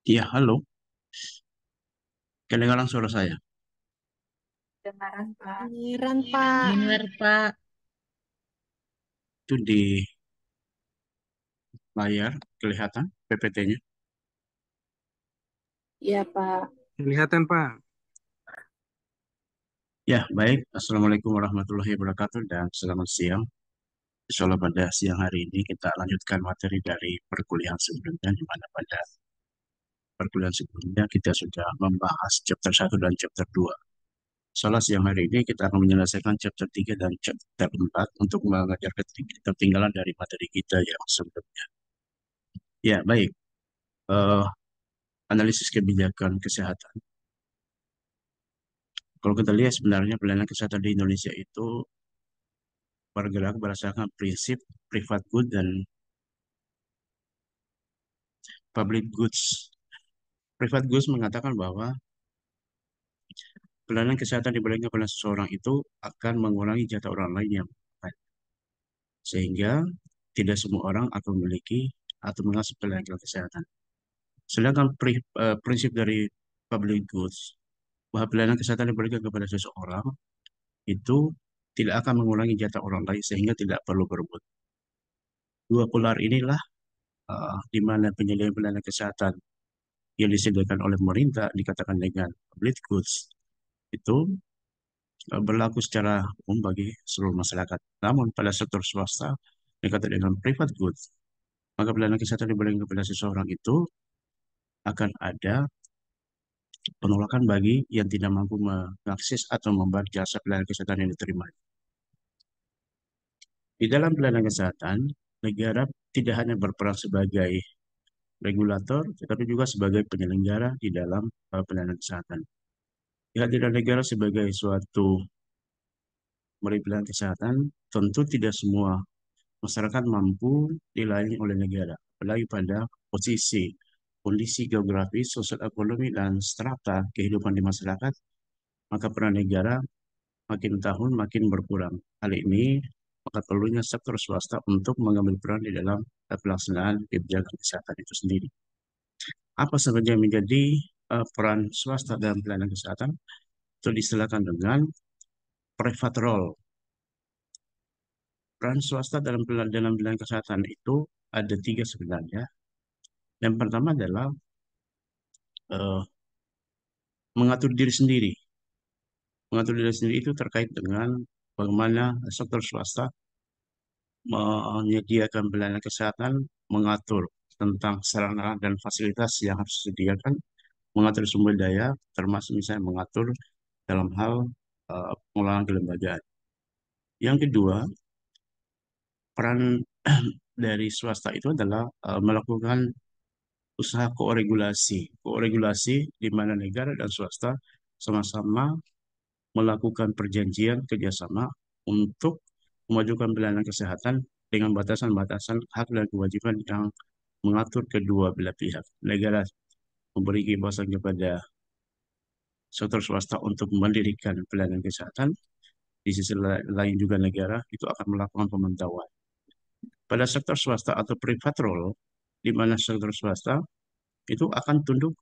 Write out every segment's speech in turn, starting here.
Iya, halo. Kedengaran suara saya. Dengaran, Pak. Giliran, Pak. Dengar, Pak. Itu di layar kelihatan PPT-nya. Iya, Pak. Kelihatan, Pak. Ya, baik. Assalamualaikum warahmatullahi wabarakatuh dan selamat siang. Insyaallah pada siang hari ini kita lanjutkan materi dari perkuliahan sebelumnya, di mana pada perkuliahan sebelumnya kita sudah membahas chapter 1 dan chapter 2. Soalnya siang hari ini kita akan menyelesaikan chapter 3 dan chapter 4 untuk mengajar ketinggalan dari materi kita yang sebelumnya. Ya, baik. Eh, Analisis kebijakan kesehatan. Kalau kita lihat sebenarnya pelayanan kesehatan di Indonesia itu bergerak berdasarkan prinsip private good dan public goods. Private goods mengatakan bahwa pelayanan kesehatan diberikan kepada seseorang itu akan mengurangi jatah orang lain yang membutuhkan. Sehingga tidak semua orang akan memiliki atau mengakses pelayanan kesehatan. Sedangkan prinsip dari public goods bahwa pelayanan kesehatan diberikan kepada seseorang itu tidak akan mengurangi jatah orang lain sehingga tidak perlu berebut. Dua polar inilah di mana penyediaan pelayanan kesehatan yang disediakan oleh pemerintah dikatakan dengan public goods itu berlaku secara umum bagi seluruh masyarakat. Namun pada sektor swasta dikatakan dengan private goods, maka pelayanan kesehatan diberikan kepada seseorang itu akan ada penolakan bagi yang tidak mampu mengakses atau membayar jasa pelayanan kesehatan yang diterima. Di dalam pelayanan kesehatan, negara tidak hanya berperan sebagai regulator, tetapi juga sebagai penyelenggara di dalam pelayanan kesehatan. Kehadiran negara sebagai suatu memberi pelayanan kesehatan, tentu tidak semua masyarakat mampu dilayani oleh negara, apalagi pada posisi, kondisi geografis, sosial ekonomi, dan strata kehidupan di masyarakat, maka peran negara makin tahun makin berkurang. Hal ini maka perlunya sektor swasta untuk mengambil peran di dalam pelaksanaan kebijakan kesehatan itu sendiri. Apa saja yang menjadi peran swasta dalam pelayanan kesehatan? Itu diistilahkan dengan private role. Peran swasta dalam bidang kesehatan itu ada tiga sebenarnya. Yang pertama adalah eh, mengatur diri sendiri. Mengatur diri sendiri itu terkait dengan bagaimana sektor swasta menyediakan pelayanan kesehatan, mengatur tentang sarana dan fasilitas yang harus disediakan, mengatur sumber daya, termasuk misalnya mengatur dalam hal pengelolaan kelembagaan. Yang kedua, peran dari swasta itu adalah melakukan usaha koregulasi. Koregulasi di mana negara dan swasta sama-sama melakukan perjanjian kerjasama untuk memajukan pelayanan kesehatan dengan batasan-batasan hak dan kewajiban yang mengatur kedua belah pihak. Negara memberi kebebasan kepada sektor swasta untuk mendirikan pelayanan kesehatan. Di sisi lain juga negara itu akan melakukan pemantauan. Pada sektor swasta atau private role, di mana sektor swasta itu akan tunduk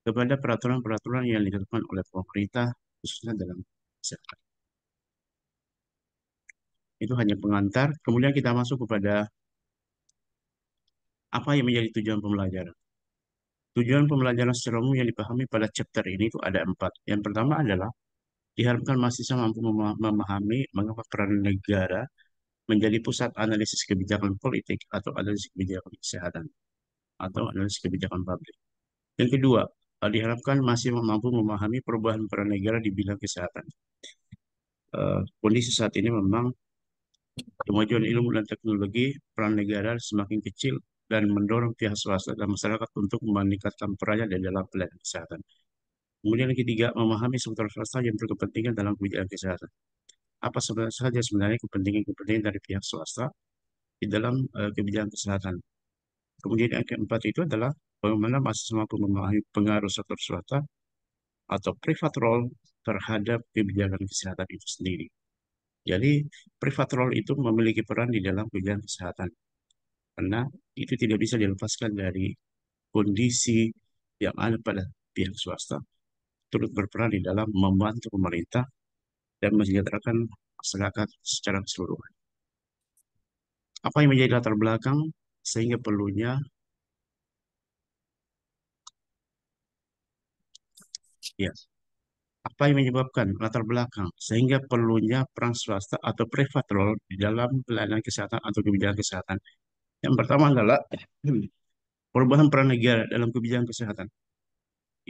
kepada peraturan-peraturan yang ditetapkan oleh pemerintah, khususnya dalam kesehatan. Itu hanya pengantar. Kemudian kita masuk kepada apa yang menjadi tujuan pembelajaran. Tujuan pembelajaran secara umum yang dipahami pada chapter ini itu ada empat. Yang pertama adalah diharapkan mahasiswa mampu memahami mengapa peran negara menjadi pusat analisis kebijakan politik atau analisis kebijakan kesehatan atau analisis kebijakan publik. Yang kedua, diharapkan masih mampu memahami perubahan peran negara di bidang kesehatan. Kondisi saat ini memang kemajuan ilmu dan teknologi, peran negara semakin kecil dan mendorong pihak swasta dan masyarakat untuk meningkatkan perannya di dalam pelayanan kesehatan. Kemudian yang ketiga, memahami sektor swasta yang berkepentingan dalam kebijakan kesehatan. Apa saja sebenarnya kepentingan-kepentingan dari pihak swasta di dalam kebijakan kesehatan. Kemudian yang keempat itu adalah bagaimana mahasiswa mampu memahami pengaruh sektor swasta atau private role terhadap kebijakan kesehatan itu sendiri. Jadi, private role itu memiliki peran di dalam kebijakan kesehatan karena itu tidak bisa dilepaskan dari kondisi yang ada pada pihak swasta turut berperan di dalam membantu pemerintah dan mensejahterakan masyarakat secara keseluruhan. Apa yang menjadi latar belakang sehingga perlunya ya apa yang menyebabkan latar belakang sehingga perlunya peran swasta atau private role di dalam pelayanan kesehatan atau kebijakan kesehatan? Yang pertama adalah perubahan peran negara dalam kebijakan kesehatan.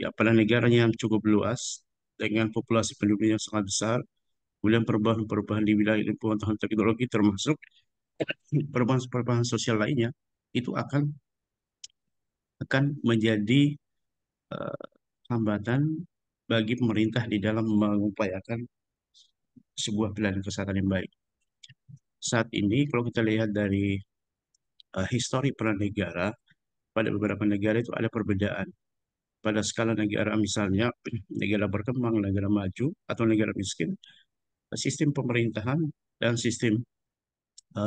Ya, pada negaranya yang cukup luas dengan populasi penduduk yang sangat besar, kemudian perubahan-perubahan di wilayah ilmu pengetahuan teknologi termasuk perubahan-perubahan sosial lainnya itu akan menjadi eh, hambatan bagi pemerintah di dalam mengupayakan sebuah pelayanan kesehatan yang baik. Saat ini kalau kita lihat dari histori peran negara, pada beberapa negara itu ada perbedaan. Pada skala negara misalnya, negara berkembang, negara maju, atau negara miskin, sistem pemerintahan dan sistem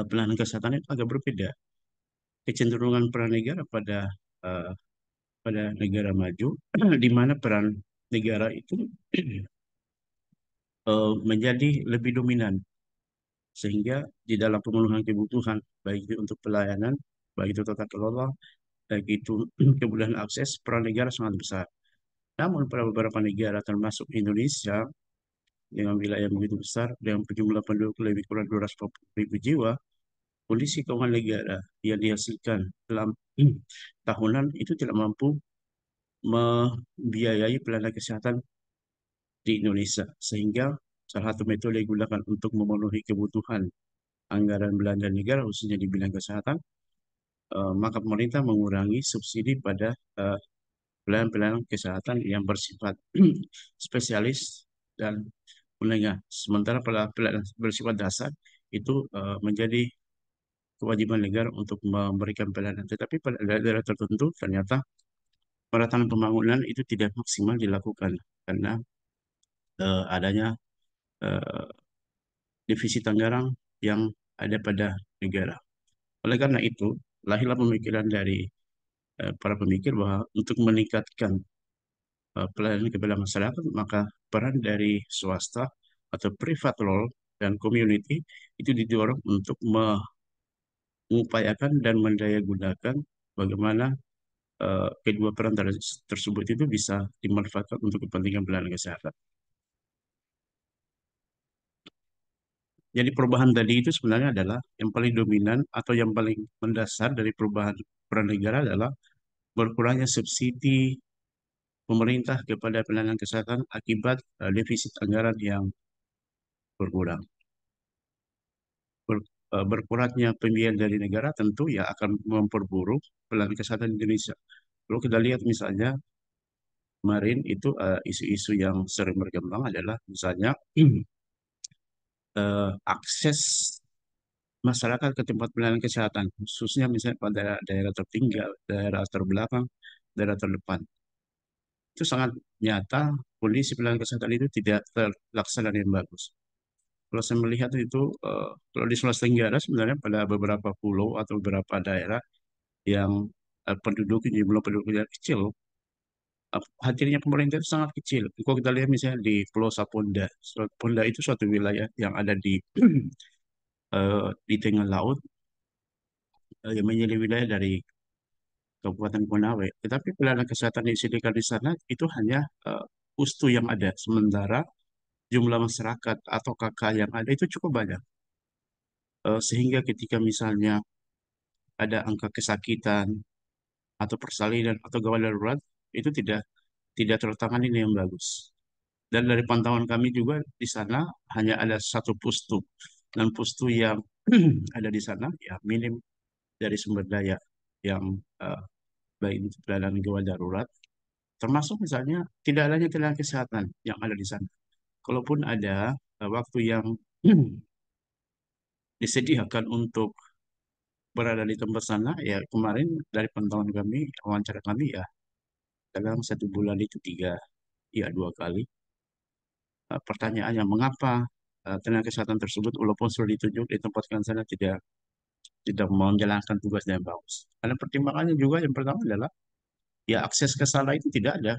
pelayanan kesehatan itu agak berbeda. Kecenderungan peran negara eh, pada negara maju, di mana peran negara itu menjadi lebih dominan, sehingga di dalam pemenuhan kebutuhan, baik itu untuk pelayanan, baik itu tata kelola, baik itu kemudahan akses, peran negara sangat besar. Namun pada beberapa negara termasuk Indonesia dengan wilayah yang begitu besar dengan jumlah penduduk lebih kurang 200.000 jiwa, kondisi keuangan negara yang dihasilkan dalam tahunan itu tidak mampu membiayai pelayanan kesehatan di Indonesia. Sehingga salah satu metode yang digunakan untuk memenuhi kebutuhan anggaran belanja negara khususnya di bidang kesehatan, maka pemerintah mengurangi subsidi pada pelayanan-pelayanan kesehatan yang bersifat spesialis dan menengah. Sementara pelayanan bersifat dasar itu menjadi kewajiban negara untuk memberikan pelayanan. Tetapi pada daerah-daerah tertentu ternyata perataan pembangunan itu tidak maksimal dilakukan karena adanya eh, defisit anggaran yang ada pada negara. Oleh karena itu, lahirlah pemikiran dari para pemikir bahwa untuk meningkatkan pelayanan kepada masyarakat, maka peran dari swasta atau private role dan community itu didorong untuk mengupayakan dan mendayagunakan bagaimana kedua peran tersebut itu bisa dimanfaatkan untuk kepentingan pelayanan kesehatan. Jadi perubahan tadi itu sebenarnya adalah yang paling dominan atau yang paling mendasar dari perubahan peran negara adalah berkurangnya subsidi pemerintah kepada pelayanan kesehatan akibat defisit anggaran yang berkurang. Berkurangnya pembiayaan dari negara tentu ya akan memperburuk pelayanan kesehatan Indonesia. Kalau kita lihat misalnya kemarin itu isu-isu yang sering berkembang adalah misalnya akses masyarakat ke tempat pelayanan kesehatan, khususnya misalnya pada daerah tertinggal, daerah terbelakang, daerah terdepan. Itu sangat nyata kondisi pelayanan kesehatan itu tidak terlaksana dengan bagus. Kalau saya melihat itu, kalau di Sulawesi Tenggara sebenarnya pada beberapa pulau atau beberapa daerah yang jumlah penduduknya kecil, hadirnya pemerintah itu sangat kecil. Kalau kita lihat misalnya di Pulau Saponda, Saponda itu suatu wilayah yang ada di tengah laut, yang menjadi wilayah dari Kabupaten Konawe. Tetapi pelayanan kesehatan yang disediakan di sana itu hanya pustu yang ada, sementara jumlah masyarakat atau kakak yang ada itu cukup banyak. Sehingga ketika misalnya ada angka kesakitan atau persalinan atau gawat darurat itu tidak tertangani dengan bagus. Dan dari pantauan kami juga di sana hanya ada satu pustu dan pustu yang ada di sana ya minim dari sumber daya yang eh, baik itu pelayanan gawat darurat, termasuk misalnya tidak adanya tenaga kesehatan yang ada di sana. Kalaupun ada waktu yang disediakan untuk berada di tempat sana, ya kemarin dari pantauan kami, wawancara kami ya dalam 1 bulan itu ya 2 kali. Pertanyaannya mengapa tenaga kesehatan tersebut walaupun sudah ditunjuk ditempatkan sana tidak menjalankan tugas dengan bagus. Karena pertimbangannya juga yang pertama adalah ya akses ke sana itu tidak ada.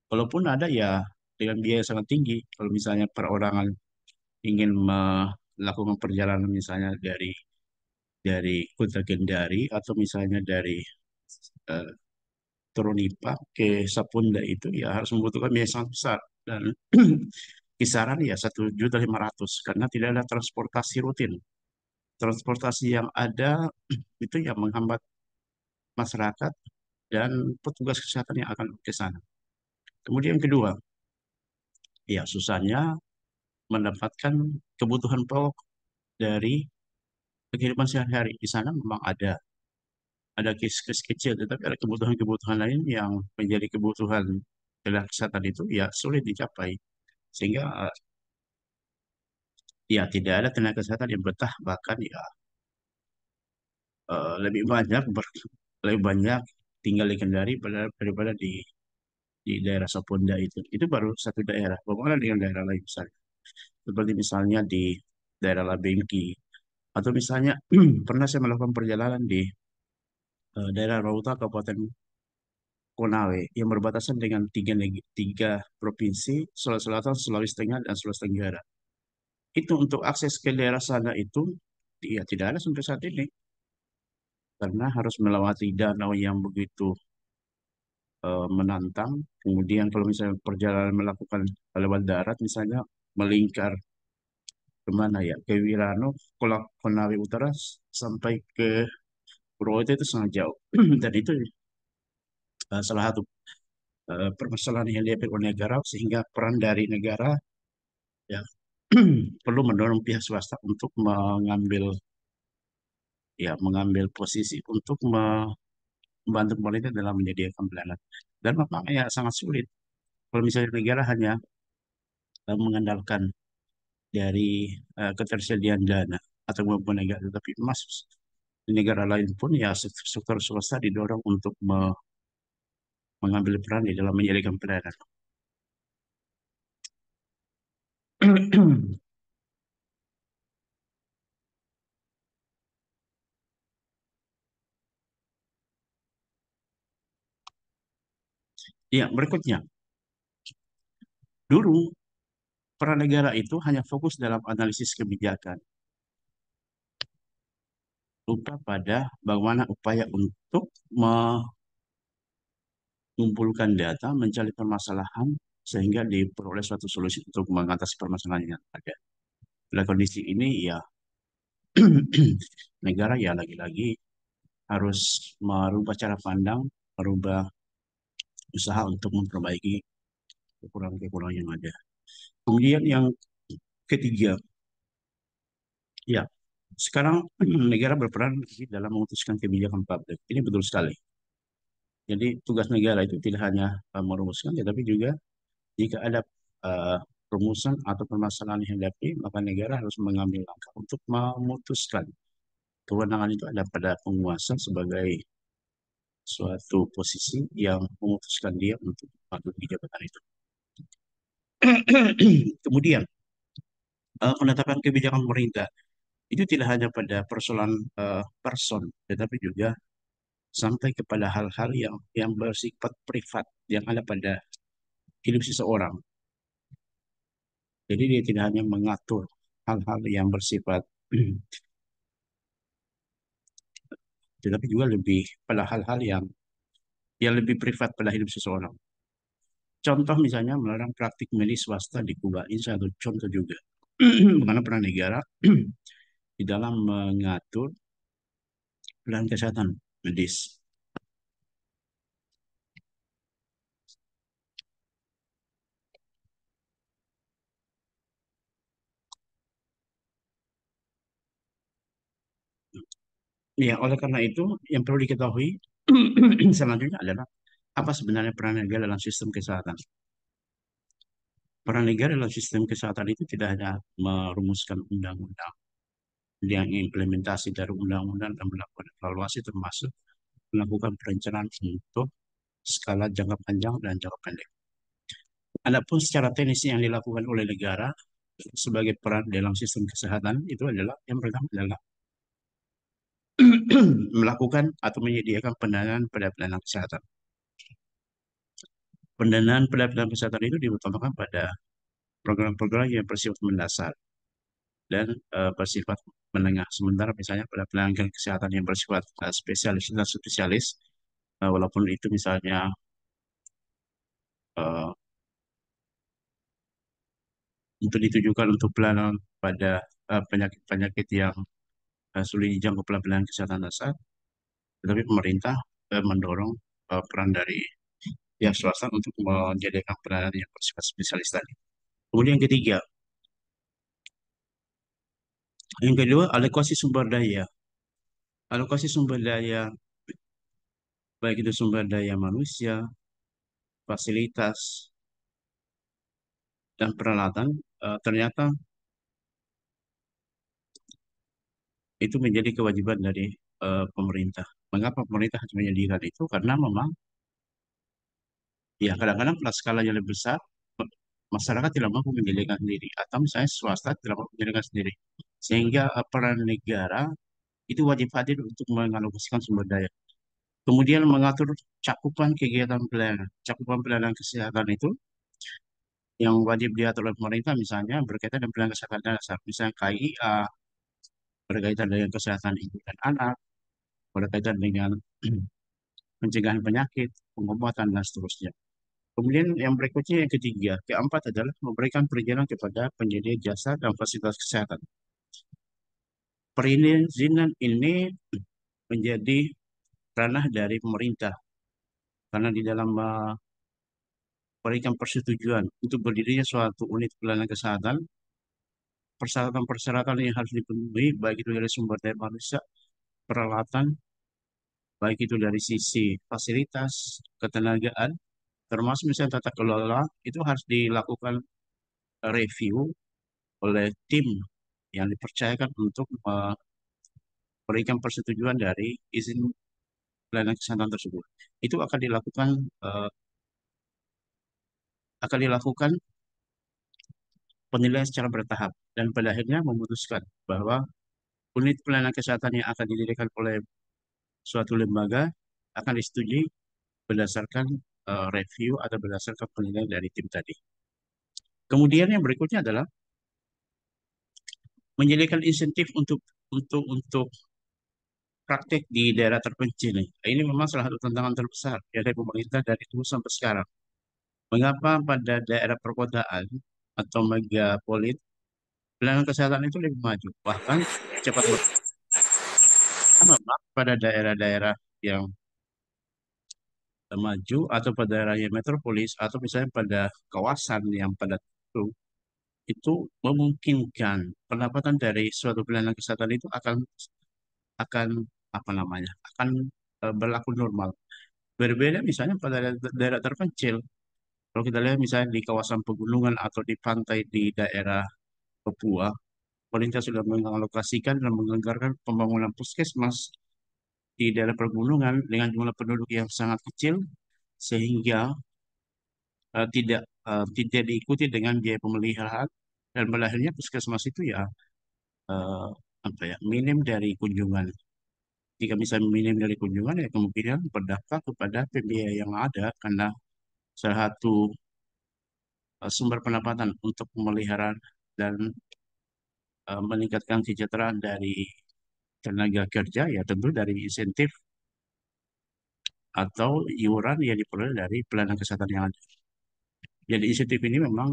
Kalaupun ada ya dengan biaya sangat tinggi. Kalau misalnya perorangan ingin melakukan perjalanan misalnya dari Kota Kendari atau misalnya dari eh, Tronipa ke Sapunda itu ya harus membutuhkan biaya sangat besar dan kisaran ya 1.500.000 karena tidak ada transportasi rutin. Transportasi yang ada itu yang menghambat masyarakat dan petugas kesehatan yang akan ke sana. Kemudian kedua, ya susahnya mendapatkan kebutuhan pokok dari kehidupan sehari-hari. Di sana memang ada kes-kes kecil, tetapi ada kebutuhan-kebutuhan lain yang menjadi kebutuhan tenaga kesehatan itu ya sulit dicapai. Sehingga ya tidak ada tenaga kesehatan yang betah, bahkan ya lebih banyak lebih banyak tinggal di Kendari daripada di daerah Sapunda itu. Itu baru satu daerah. Bagaimana dengan daerah lain misalnya? Seperti misalnya di daerah Labengki atau misalnya pernah saya melakukan perjalanan di daerah Rauta Kabupaten Konawe yang berbatasan dengan tiga provinsi, Sulawesi Selatan, Sulawesi Tengah, dan Sulawesi Tenggara. Itu untuk akses ke daerah sana itu ya tidak ada sampai saat ini karena harus melewati danau yang begitu menantang. Kemudian kalau misalnya perjalanan melakukan lewat darat misalnya melingkar kemana ya ke Wirano, Konawe Utara sampai ke Purworejo itu sangat jauh dan itu salah satu permasalahan yang dihadapi oleh negara sehingga peran dari negara ya perlu mendorong pihak swasta untuk mengambil posisi untuk membantu pemerintah dalam menyediakan pelayanan. Dan makanya sangat sulit kalau misalnya negara hanya mengandalkan dari ketersediaan dana atau maupun negara, tetapi emas di negara lain pun ya sektor swasta didorong untuk mengambil peran di dalam menyediakan pelayanan. Ya, berikutnya, dulu peran negara itu hanya fokus dalam analisis kebijakan, lupa pada bagaimana upaya untuk mengumpulkan data, mencari permasalahan, sehingga diperoleh suatu solusi untuk mengatasi permasalahan yang ada. Pada kondisi ini, ya negara ya lagi-lagi harus merubah cara pandang, merubah usaha untuk memperbaiki kekurangan-kekurangan yang ada. Kemudian yang ketiga, ya sekarang negara berperan dalam memutuskan kebijakan publik. Ini betul sekali. Jadi tugas negara itu tidak hanya merumuskan, tetapi juga jika ada eh, rumusan atau permasalahan yang dihadapi, maka negara harus mengambil langkah untuk memutuskan. Kewenangan itu ada pada penguasa sebagai suatu posisi yang memutuskan dia untuk patut di jabatan itu. Kemudian, penetapan kebijakan pemerintah itu tidak hanya pada persoalan person, tetapi juga sampai kepada hal-hal yang bersifat privat yang ada pada hidup seseorang. Jadi dia tidak hanya mengatur hal-hal yang bersifat, tetapi juga lebih pada hal-hal yang lebih privat pada hidup seseorang. Contoh misalnya melarang praktik medis swasta di Kuba, ini satu contoh juga. Bagaimana peran negara di dalam mengatur pelayanan kesehatan medis. Ya, oleh karena itu yang perlu diketahui selanjutnya adalah apa sebenarnya peran negara dalam sistem kesehatan. Peran negara dalam sistem kesehatan itu tidak hanya merumuskan undang-undang, yang implementasi dari undang-undang dan melakukan evaluasi termasuk melakukan perencanaan untuk skala jangka panjang dan jangka pendek. Adapun secara teknis yang dilakukan oleh negara sebagai peran dalam sistem kesehatan itu adalah yang pertama adalah melakukan atau menyediakan pendanaan pada pelayanan kesehatan. pendanaan pelayanan kesehatan itu diutamakan pada program-program yang bersifat mendasar dan bersifat menengah. Sementara misalnya pada pelayanan kesehatan yang bersifat spesialis dan spesialis, walaupun itu misalnya eh, untuk ditujukan untuk pelayanan pada penyakit-penyakit yang sulit dijangkau pelayanan kesehatan dasar, tetapi pemerintah mendorong peran dari pihak swasta untuk menyediakan pelayanan yang bersifat spesialis tadi. Kemudian yang kedua, alokasi sumber daya. Alokasi sumber daya, baik itu sumber daya manusia, fasilitas, dan peralatan, ternyata itu menjadi kewajiban dari pemerintah. Mengapa pemerintah harus menyediakan itu? Karena memang ya kadang-kadang pada skala yang lebih besar, masyarakat tidak mampu menyediakan sendiri, atau misalnya swasta tidak mampu menyediakan sendiri. Sehingga peran negara itu wajib hadir untuk mengalokasikan sumber daya. Kemudian mengatur cakupan kegiatan pelayanan. Cakupan pelayanan kesehatan itu yang wajib diatur oleh pemerintah misalnya berkaitan dengan pelayanan kesehatan dasar. Misalnya KIA, berkaitan dengan kesehatan ibu dan anak, berkaitan dengan pencegahan penyakit, pengobatan, dan seterusnya. Kemudian yang berikutnya yang ketiga, keempat adalah memberikan perizinan kepada penyedia jasa dan fasilitas kesehatan. Perizinan ini menjadi ranah dari pemerintah karena di dalam memberikan persetujuan untuk berdirinya suatu unit pelayanan kesehatan, persyaratan-persyaratan yang harus dipenuhi, baik itu dari sumber daya manusia, peralatan, baik itu dari sisi fasilitas, ketenagaan, termasuk misalnya tata kelola, itu harus dilakukan review oleh tim yang dipercayakan untuk memberikan persetujuan dari izin pelayanan kesehatan tersebut. Itu eh, akan dilakukan penilaian secara bertahap dan pada akhirnya memutuskan bahwa unit pelayanan kesehatan yang akan didirikan oleh suatu lembaga akan disetujui berdasarkan review atau berdasarkan penilaian dari tim tadi. Kemudian yang berikutnya adalah menyediakan insentif untuk praktek di daerah terpencil. Ini memang salah satu tantangan terbesar dari pemerintah dari dulu sampai sekarang. Mengapa pada daerah perkotaan atau megapolit pelayanan kesehatan itu lebih maju, bahkan cepat berkembang. Memang pada daerah-daerah yang maju atau pada daerah yang metropolis atau misalnya pada kawasan yang padat itu memungkinkan pendapatan dari suatu pelayanan kesehatan itu akan apa namanya akan berlaku normal. Berbeda misalnya pada daerah terpencil. Kalau kita lihat misalnya di kawasan pegunungan atau di pantai di daerah Papua, pemerintah sudah mengalokasikan dan menganggarkan pembangunan puskesmas di daerah pegunungan dengan jumlah penduduk yang sangat kecil sehingga tidak diikuti dengan biaya pemeliharaan dan pada akhirnya puskesmas itu ya eh, apa ya minim dari kunjungan. Jika bisa minim dari kunjungan ya kemungkinan berdampak kepada pembiayaan yang ada karena salah satu sumber pendapatan untuk pemeliharaan dan meningkatkan kesejahteraan dari tenaga kerja ya tentu dari insentif atau iuran yang diperoleh dari pelayanan kesehatan yang ada. Jadi insentif ini memang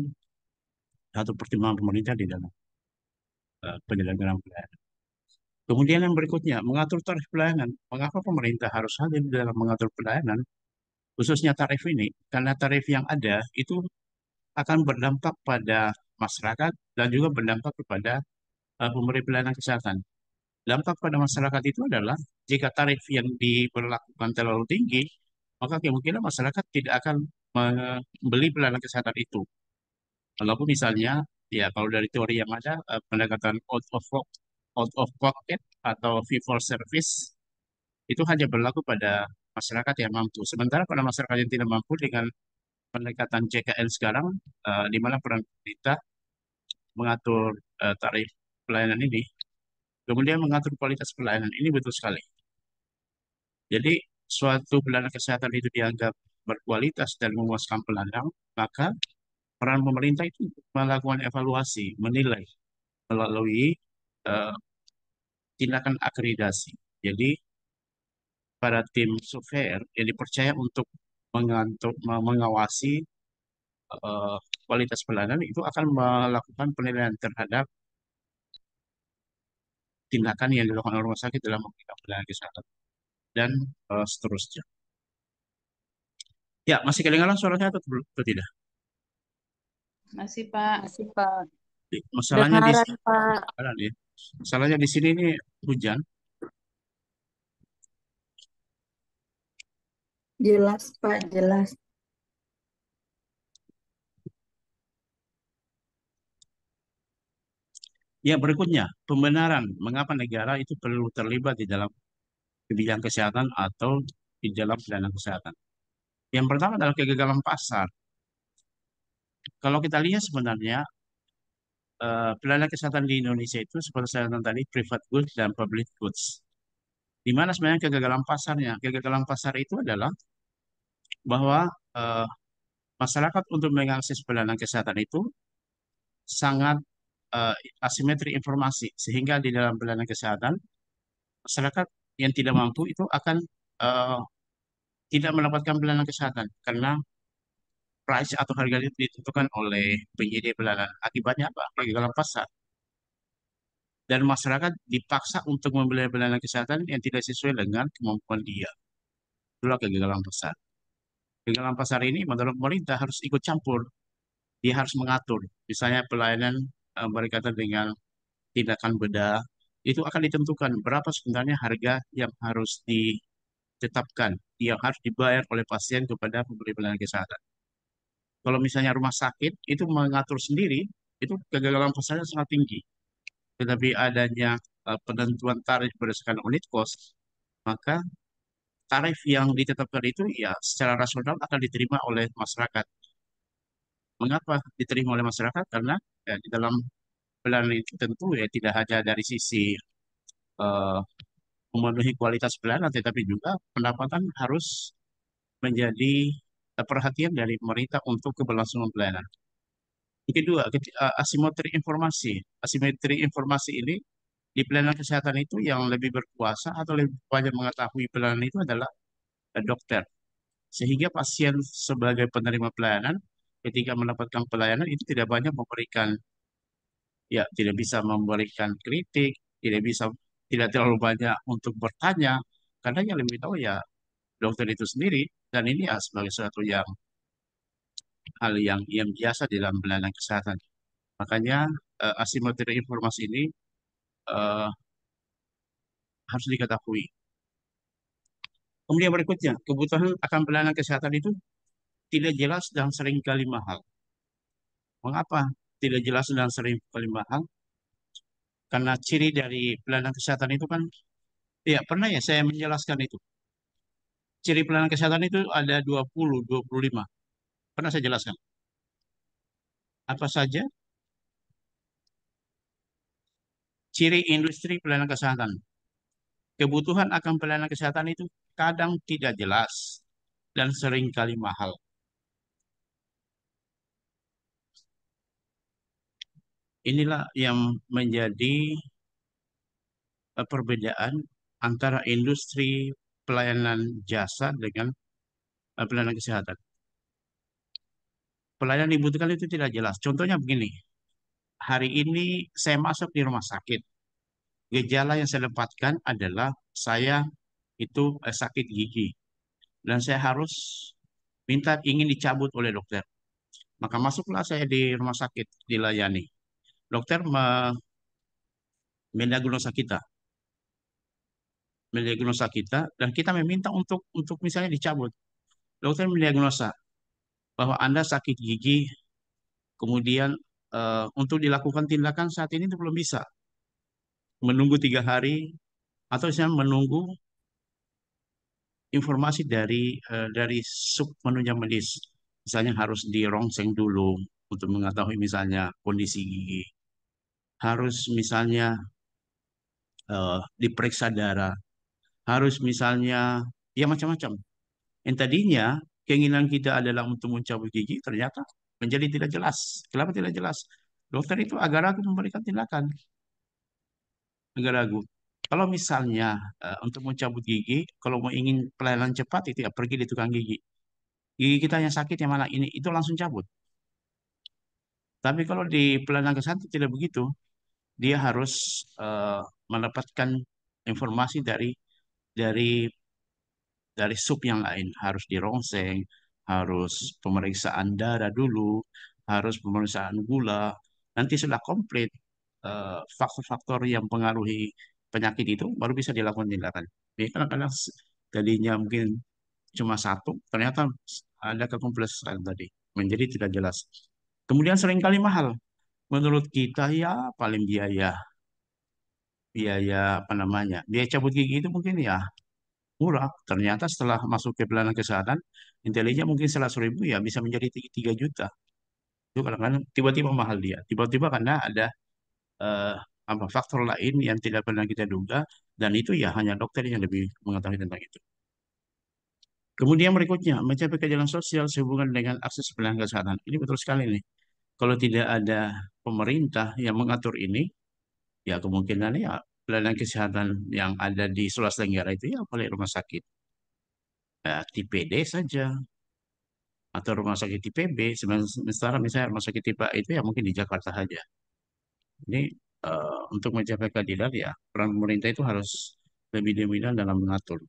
satu pertimbangan pemerintah di dalam penyelenggaraan pelayanan. Kemudian yang berikutnya, mengatur tarif pelayanan. Mengapa pemerintah harus hadir dalam mengatur pelayanan, khususnya tarif ini? Karena tarif yang ada itu akan berdampak pada masyarakat dan juga berdampak kepada pemberi pelayanan kesehatan. Dampak pada masyarakat itu adalah jika tarif yang diberlakukan terlalu tinggi, maka kemungkinan masyarakat tidak akan membeli pelayanan kesehatan itu. Walaupun misalnya, ya kalau dari teori yang ada, pendekatan out of pocket atau fee for service itu hanya berlaku pada masyarakat yang mampu. Sementara pada masyarakat yang tidak mampu dengan pendekatan JKN sekarang, di mana peran pemerintah mengatur tarif pelayanan ini, kemudian mengatur kualitas pelayanan ini betul sekali. Jadi suatu pelayanan kesehatan itu dianggap berkualitas dan memuaskan pelanggan, maka peran pemerintah itu melakukan evaluasi, menilai melalui eh, tindakan akreditasi. Jadi, para tim surveyor yang dipercaya untuk mengawasi eh, kualitas pelayanan itu akan melakukan penilaian terhadap tindakan yang dilakukan oleh rumah sakit dalam memberikan pelayanan kesehatan dan seterusnya. Ya, masih kedengaran suaranya atau tidak? Masih, Pak. Masih, Pak. Masalahnya di Dengaran, sini, Pak. masalahnya di sini ini hujan. Jelas, Pak, jelas. Ya, berikutnya, pembenaran mengapa negara itu perlu terlibat di dalam kebijakan kesehatan atau di dalam pelayanan kesehatan. Yang pertama adalah kegagalan pasar. Kalau kita lihat sebenarnya pelayanan kesehatan di Indonesia itu seperti saya katakan tadi, private goods dan public goods. Di mana sebenarnya kegagalan pasarnya? Kegagalan pasar itu adalah bahwa eh, masyarakat untuk mengakses pelayanan kesehatan itu sangat eh, asimetri informasi, sehingga di dalam pelayanan kesehatan masyarakat yang tidak mampu itu akan eh, tidak mendapatkan pelayanan kesehatan karena price atau harga itu ditentukan oleh penyedia pelayanan. Akibatnya apa? Kegagalan pasar. Dan masyarakat dipaksa untuk membeli pelayanan kesehatan yang tidak sesuai dengan kemampuan dia. Itulah kegagalan pasar. Kegagalan pasar ini menurut pemerintah harus ikut campur. Dia harus mengatur. Misalnya pelayanan berkaitan dengan tindakan bedah, itu akan ditentukan berapa sebenarnya harga yang harus ditetapkan, yang harus dibayar oleh pasien kepada pemberi pelayanan kesehatan. Kalau misalnya rumah sakit itu mengatur sendiri, itu kegagalan pasarnya sangat tinggi. Tetapi adanya penentuan tarif berdasarkan unit cost, maka tarif yang ditetapkan itu ya secara rasional akan diterima oleh masyarakat. Mengapa diterima oleh masyarakat? Karena ya, di dalam pelayanan itu tentu ya tidak hanya dari sisi eh, memenuhi kualitas pelayanan, tetapi juga pendapatan harus menjadi perhatian dari pemerintah untuk keberlangsungan pelayanan. Yang kedua, asimetri informasi. Asimetri informasi ini di pelayanan kesehatan itu yang lebih berkuasa atau lebih banyak mengetahui pelayanan itu adalah dokter. Sehingga pasien sebagai penerima pelayanan ketika mendapatkan pelayanan itu tidak banyak memberikan, ya tidak bisa memberikan kritik, tidak terlalu banyak untuk bertanya, karena yang lebih tahu ya dokter itu sendiri, dan ini ya sebagai suatu hal yang biasa di dalam pelayanan kesehatan. Makanya asimetri informasi ini eh, harus diketahui. Kemudian berikutnya, kebutuhan akan pelayanan kesehatan itu tidak jelas dan seringkali mahal. Mengapa tidak jelas dan seringkali mahal? Karena ciri dari pelayanan kesehatan itu kan, ya pernah ya saya menjelaskan itu. Ciri pelayanan kesehatan itu ada 25. Pernah saya jelaskan. Apa saja ciri industri pelayanan kesehatan? Kebutuhan akan pelayanan kesehatan itu kadang tidak jelas dan seringkali mahal. Inilah yang menjadi perbedaan antara industri pelayanan jasa dengan pelayanan kesehatan. Pelayanan dibutuhkan itu tidak jelas. Contohnya begini, hari ini saya masuk di rumah sakit. Gejala yang saya dapatkan adalah saya itu sakit gigi dan saya harus ingin dicabut oleh dokter. Maka masuklah saya di rumah sakit dilayani. Dokter mendiagnosa kita, dan kita meminta untuk misalnya dicabut. Dokter mendiagnosa bahwa Anda sakit gigi, kemudian untuk dilakukan tindakan saat ini itu belum bisa. Menunggu 3 hari atau saya menunggu informasi dari sub menunya medis. Misalnya harus dirongseng dulu untuk mengetahui misalnya kondisi gigi. Harus misalnya diperiksa darah. Harus misalnya ya macam-macam. Yang tadinya keinginan kita adalah untuk mencabut gigi, ternyata menjadi tidak jelas. Kenapa tidak jelas? Dokter itu agak ragu memberikan tindakan, agak ragu. Kalau misalnya untuk mencabut gigi, kalau mau ingin pelayanan cepat itu ya pergi di tukang gigi. Gigi kita yang sakit yang mana ini, itu langsung cabut. Tapi kalau di pelayanan kesehatan tidak begitu, dia harus eh, mendapatkan informasi dari dari sub yang lain. Harus dirongseng, harus pemeriksaan darah dulu, harus pemeriksaan gula. Nanti sudah komplit faktor-faktor yang pengaruhi penyakit itu, baru bisa dilakukan tindakan. Jadi kadang-kadang tadinya mungkin cuma satu, ternyata ada kekompleksan tadi, menjadi tidak jelas. Kemudian seringkali mahal. Menurut kita ya paling biaya biaya apa namanya biaya cabut gigi itu mungkin ya murah. Ternyata setelah masuk ke pelayanan kesehatan, intelijen mungkin 100.000 ya bisa menjadi 3 juta. Itu kadang-kadang tiba-tiba mahal dia. Tiba-tiba karena ada eh, apa faktor lain yang tidak pernah kita duga, dan itu ya hanya dokter yang lebih mengetahui tentang itu. Kemudian berikutnya, mencapai keadilan sosial sehubungan dengan akses pelayanan kesehatan. Ini betul sekali nih. Kalau tidak ada pemerintah yang mengatur ini, ya kemungkinan ya pelayanan kesehatan yang ada di Sulawesi Tenggara itu ya paling rumah sakit TPD saja atau rumah sakit TPB. Sementara misalnya rumah sakit tipe A itu ya mungkin di Jakarta saja. Ini untuk mencapai keadilan ya peran pemerintah itu harus lebih dominan dalam mengatur.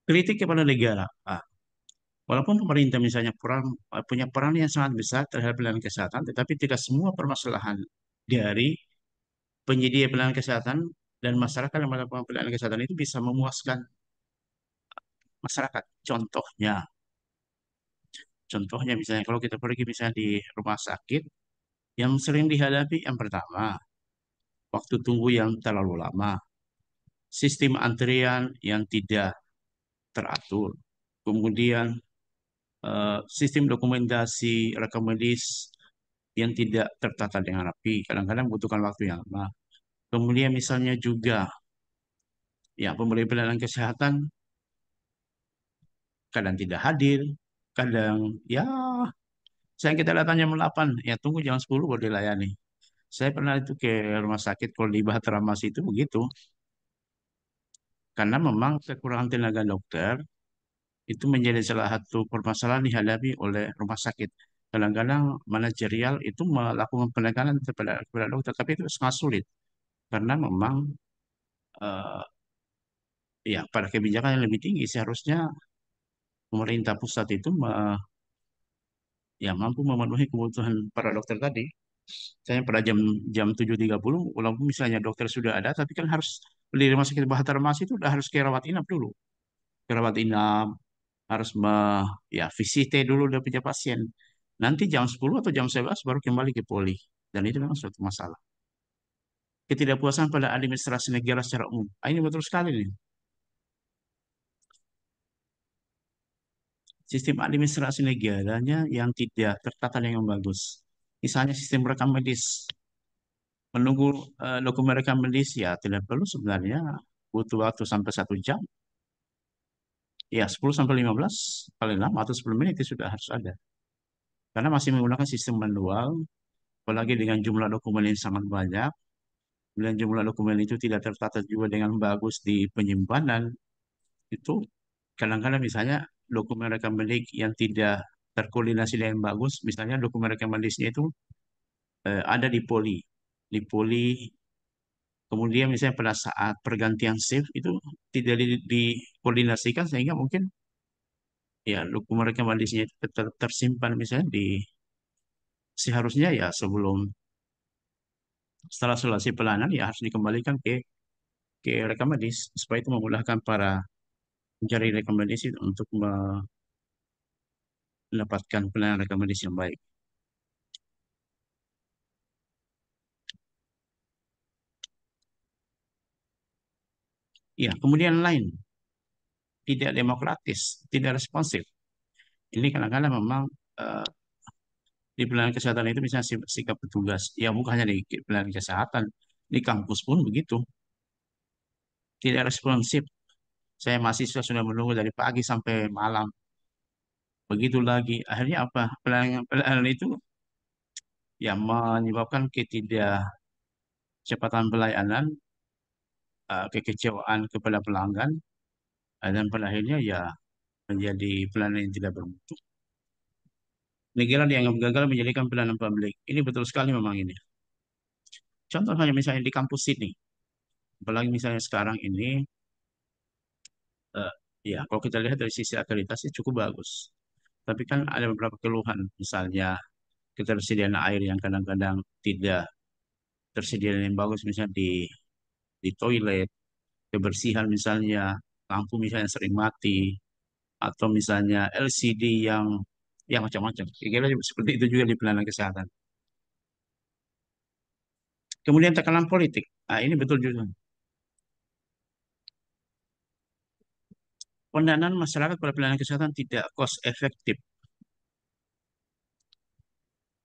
Kritik kepada negara. Walaupun pemerintah misalnya punya peran yang sangat besar terhadap pelayanan kesehatan, tetapi tidak semua permasalahan dari penyedia pelayanan kesehatan dan masyarakat yang melakukan pelayanan kesehatan itu bisa memuaskan masyarakat. Contohnya misalnya kalau kita pergi misalnya di rumah sakit, yang sering dihadapi yang pertama, waktu tunggu yang terlalu lama, sistem antrian yang tidak teratur, kemudian sistem dokumentasi rekam medis yang tidak tertata dengan rapi, kadang-kadang membutuhkan waktu yang lama. Kemudian misalnya juga ya pemberi pelayanan kesehatan kadang tidak hadir, kadang ya saya kita datang jam 8, ya tunggu jam 10 baru dilayani. Saya pernah itu ke rumah sakit kalau di Bahtera Mas itu begitu, karena memang kekurangan tenaga dokter itu menjadi salah satu permasalahan dihadapi oleh rumah sakit. Kadang-kadang manajerial itu melakukan penekanan kepada dokter, tapi itu sangat sulit karena memang eh, ya pada kebijakan yang lebih tinggi seharusnya pemerintah pusat itu ya mampu memenuhi kebutuhan para dokter tadi. Saya pada jam jam 7.30, walaupun misalnya dokter sudah ada, tapi kan harus di rumah sakit Bahtera Mas itu udah harus ke rawat inap dulu. Ke rawat inap, harus ya visite dulu dia punya pasien. Nanti jam 10 atau jam 11 baru kembali ke poli. Dan itu memang suatu masalah. Ketidakpuasan pada administrasi negara secara umum. Ini betul sekali nih. Sistem administrasi negaranya yang tidak tertata dengan bagus. Misalnya sistem rekam medis. Menunggu dokumen rekam medis ya tidak perlu sebenarnya butuh waktu sampai 1 jam. Ya 10 sampai 15 paling lama atau 10 menit itu sudah harus ada. Karena masih menggunakan sistem manual, apalagi dengan jumlah dokumen yang sangat banyak, dan jumlah dokumen itu tidak tertata juga dengan bagus di penyimpanan, itu kadang-kadang misalnya dokumen rekam medik yang tidak terkoordinasi dengan bagus, misalnya dokumen rekam medisnya itu ada di poli, kemudian misalnya pada saat pergantian shift itu tidak dikoordinasikan sehingga mungkin ya dokumen rekam medisnya itu tersimpan misalnya di seharusnya ya setelah selesai pelayanan ya harus dikembalikan ke rekam medis supaya itu memudahkan para pencari rekam medis itu untuk mendapatkan pelayanan rekam medis yang baik. Ya, kemudian lain, tidak demokratis, tidak responsif. Ini kadang-kadang memang eh, di pelayanan kesehatan itu misalnya sikap petugas, ya bukan hanya di pelayanan kesehatan, di kampus pun begitu, tidak responsif. Saya mahasiswa sudah menunggu dari pagi sampai malam. Begitu lagi. Akhirnya apa? Pelayanan itu ya menyebabkan ketidakcepatan pelayanan, kekecewaan kepada pelanggan, dan pada akhirnya ya menjadi pelayanan yang tidak bermutu. Negara dianggap gagal menjadikan pelayanan publik. Ini betul sekali memang ini. Contohnya misalnya di kampus sini, apalagi misalnya sekarang ini, eh, ya kalau kita lihat dari sisi akreditasi cukup bagus. Tapi kan ada beberapa keluhan, misalnya ketersediaan air yang kadang-kadang tidak tersedia yang bagus, misalnya di toilet, kebersihan misalnya, lampu misalnya sering mati, atau misalnya LCD yang macam-macam. Kira-kira seperti itu juga di pelayanan kesehatan. Kemudian tekanan politik. Nah, ini betul juga. Pendanaan masyarakat pada pelayanan kesehatan tidak cost efektif.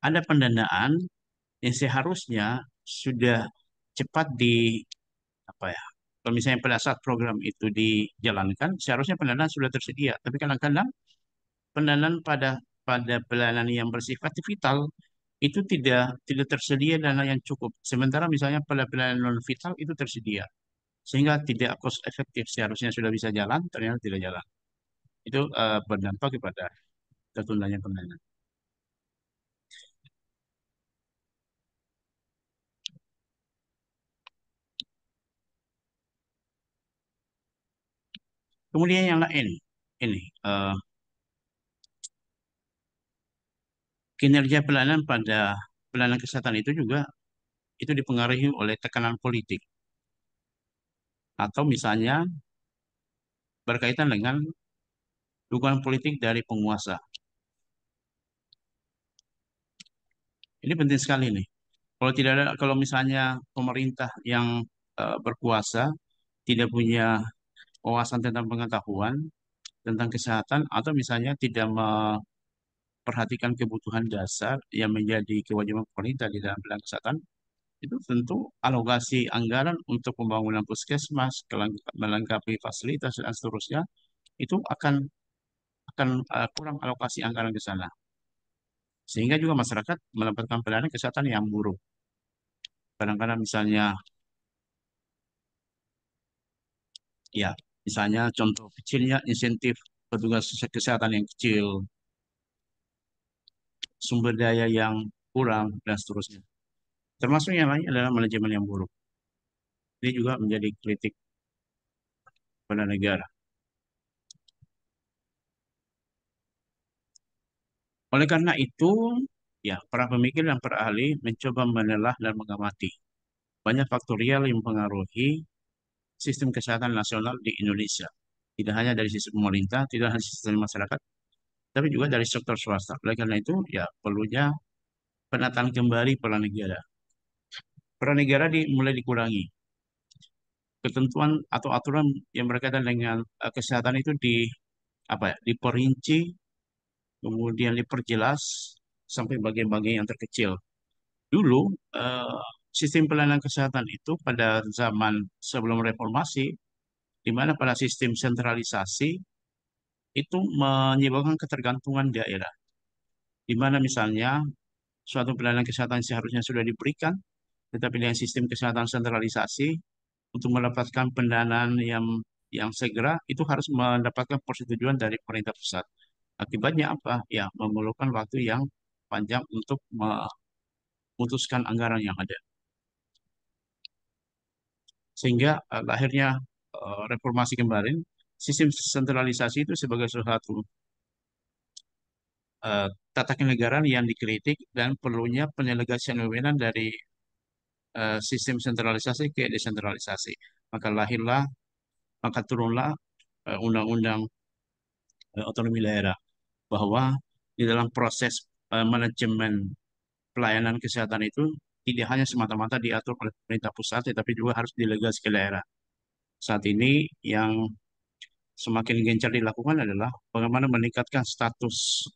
Ada pendanaan yang seharusnya sudah cepat apa ya? Kalau misalnya pada saat program itu dijalankan, seharusnya pendanaan sudah tersedia. Tapi kadang-kadang pendanaan pada pelayanan yang bersifat vital itu tidak tersedia dana yang cukup. Sementara misalnya pada pelayanan non vital itu tersedia, sehingga tidak cost efektif. Seharusnya sudah bisa jalan, ternyata tidak jalan. Itu berdampak kepada tertundanya pendanaan. Kemudian yang lain, ini kinerja pelayanan pada pelayanan kesehatan itu juga itu dipengaruhi oleh tekanan politik atau misalnya berkaitan dengan dukungan politik dari penguasa. Ini penting sekali nih. Kalau tidak ada, kalau misalnya pemerintah yang berkuasa tidak punya wawasan tentang pengetahuan tentang kesehatan atau misalnya tidak memperhatikan kebutuhan dasar yang menjadi kewajiban pemerintah di dalam bidang kesehatan, itu tentu alokasi anggaran untuk pembangunan puskesmas, melengkapi fasilitas dan seterusnya itu akan kurang alokasi anggaran ke sana. Sehingga juga masyarakat mendapatkan pelayanan kesehatan yang buruk. Kadang-kadang misalnya ya, misalnya contoh kecilnya insentif petugas kesehatan yang kecil, sumber daya yang kurang, dan seterusnya. Termasuk yang lain adalah manajemen yang buruk. Ini juga menjadi kritik pada negara. Oleh karena itu, ya, para pemikir dan para ahli mencoba menelah dan mengamati banyak faktorial yang mempengaruhi sistem kesehatan nasional di Indonesia. Tidak hanya dari sisi pemerintah, tidak hanya dari sisi masyarakat, tapi juga dari sektor swasta. Oleh karena itu, ya perlunya penataan kembali peran negara. Peran negara mulai dikurangi. Ketentuan atau aturan yang berkaitan dengan kesehatan itu diperinci, kemudian diperjelas sampai bagian-bagian yang terkecil. Dulu, eh, sistem pelayanan kesehatan itu pada zaman sebelum reformasi, di mana pada sistem sentralisasi itu menyebabkan ketergantungan daerah, di mana misalnya suatu pelayanan kesehatan seharusnya sudah diberikan, tetapi dengan sistem kesehatan sentralisasi untuk mendapatkan pendanaan yang segera itu harus mendapatkan persetujuan dari pemerintah pusat. Akibatnya apa? Ya, memerlukan waktu yang panjang untuk memutuskan anggaran yang ada. Sehingga lahirnya reformasi kemarin, sistem sentralisasi itu sebagai suatu eh, tata kenegaraan yang dikritik dan perlunya penyelesaian wewenang dari sistem sentralisasi ke desentralisasi. Maka lahirlah, maka turunlah undang-undang otonomi daerah bahwa di dalam proses manajemen pelayanan kesehatan itu tidak hanya semata-mata diatur oleh pemerintah pusat, tetapi juga harus delegasi ke daerah. Saat ini yang semakin gencar dilakukan adalah bagaimana meningkatkan status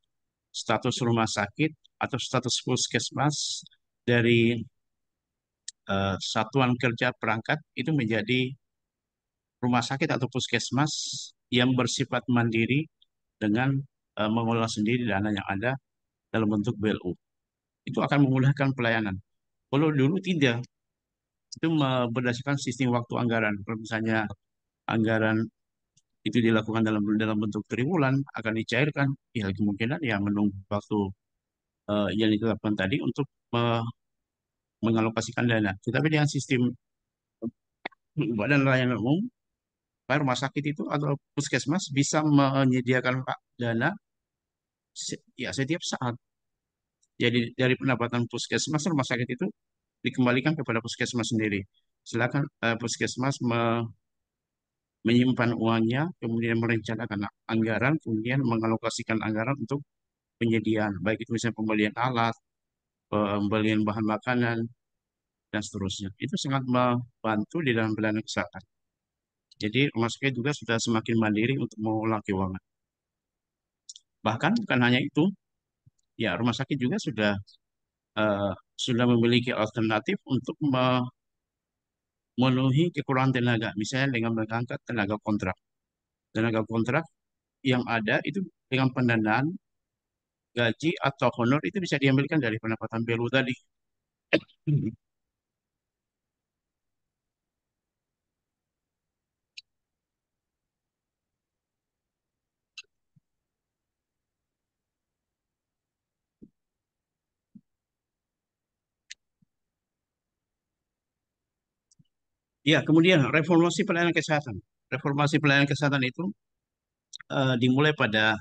status rumah sakit atau status puskesmas dari satuan kerja perangkat itu menjadi rumah sakit atau puskesmas yang bersifat mandiri dengan mengelola sendiri dana yang ada dalam bentuk BLU. Itu akan memudahkan pelayanan. Kalau dulu tidak, itu berdasarkan sistem waktu anggaran. Kalau misalnya anggaran itu dilakukan dalam dalam bentuk triwulan, akan dicairkan, ya kemungkinan ya menunggu waktu yang ditetapkan tadi untuk mengalokasikan dana. Tetapi dengan sistem badan layanan umum, rumah sakit itu atau puskesmas bisa menyediakan dana ya setiap saat. Jadi dari pendapatan puskesmas, rumah sakit itu dikembalikan kepada puskesmas sendiri. Silakan puskesmas menyimpan uangnya, kemudian merencanakan anggaran, kemudian mengalokasikan anggaran untuk penyediaan, baik itu misalnya pembelian alat, pembelian bahan makanan, dan seterusnya. Itu sangat membantu di dalam pelayanan kesehatan. Jadi rumah sakit juga sudah semakin mandiri untuk mengelola keuangan. Bahkan bukan hanya itu, ya rumah sakit juga eh, sudah memiliki alternatif untuk memenuhi kekurangan tenaga, misalnya dengan mengangkat tenaga kontrak. Tenaga kontrak yang ada itu dengan pendanaan gaji atau honor itu bisa diambilkan dari pendapatan BLU tadi. Ya, kemudian reformasi pelayanan kesehatan. Reformasi pelayanan kesehatan itu dimulai pada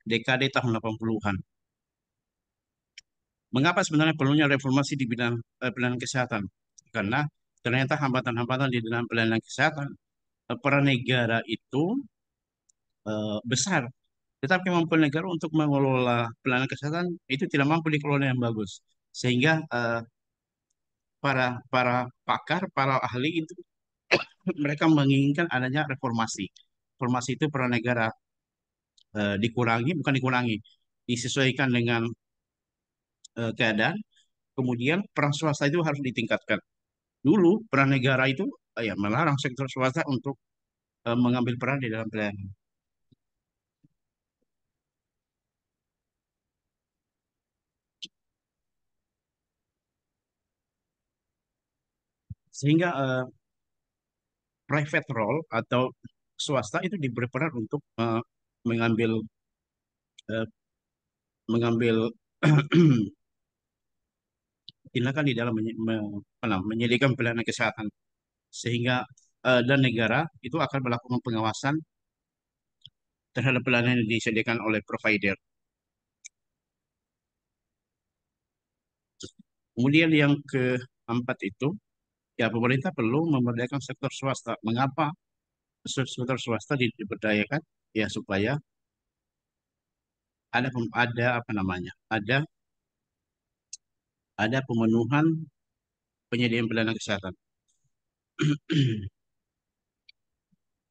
dekade tahun 80-an. Mengapa sebenarnya perlunya reformasi di bidang pelayanan kesehatan? Karena ternyata hambatan-hambatan di dalam pelayanan kesehatan peran negara itu besar. Tetapi kemampuan negara untuk mengelola pelayanan kesehatan itu tidak mampu dikelola yang bagus. Sehingga para para pakar, para ahli itu mereka menginginkan adanya reformasi. Reformasi itu peran negara dikurangi, bukan dikurangi, disesuaikan dengan keadaan. Kemudian peran swasta itu harus ditingkatkan. Dulu peran negara itu ya melarang sektor swasta untuk mengambil peran di dalam pelayanan. Sehingga private role atau swasta itu diberi peran untuk mengambil eh, mengambil tindakan di dalam menyediakan pelayanan kesehatan, sehingga dan negara itu akan melakukan pengawasan terhadap pelayanan yang disediakan oleh provider. Kemudian yang keempat itu, ya pemerintah perlu memberdayakan sektor swasta. Mengapa sektor swasta diberdayakan? Ya supaya ada apa namanya? Ada pemenuhan penyediaan pelayanan kesehatan.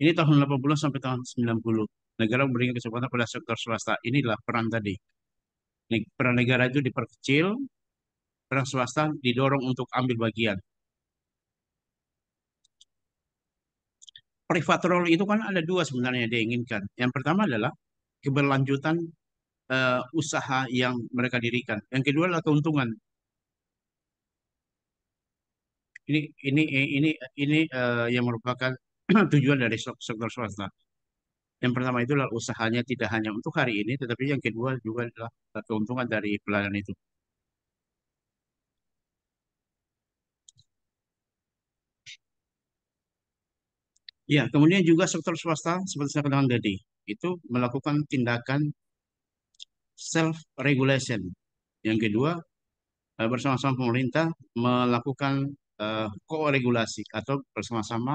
Ini tahun 80 sampai tahun 90. Negara memberikan kesempatan pada sektor swasta. Inilah peran tadi. Peran negara itu diperkecil, peran swasta didorong untuk ambil bagian. Private role itu kan ada dua sebenarnya yang diinginkan. Yang pertama adalah keberlanjutan usaha yang mereka dirikan. Yang kedua adalah keuntungan. Ini ini ini ini yang merupakan tujuan dari sektor swasta. Yang pertama itu adalah usahanya tidak hanya untuk hari ini, tetapi yang kedua juga adalah keuntungan dari pelayanan itu. Ya, kemudian juga sektor swasta seperti saya katakan tadi, itu melakukan tindakan self regulation. Yang kedua, bersama-sama pemerintah melakukan ko-regulasi atau bersama-sama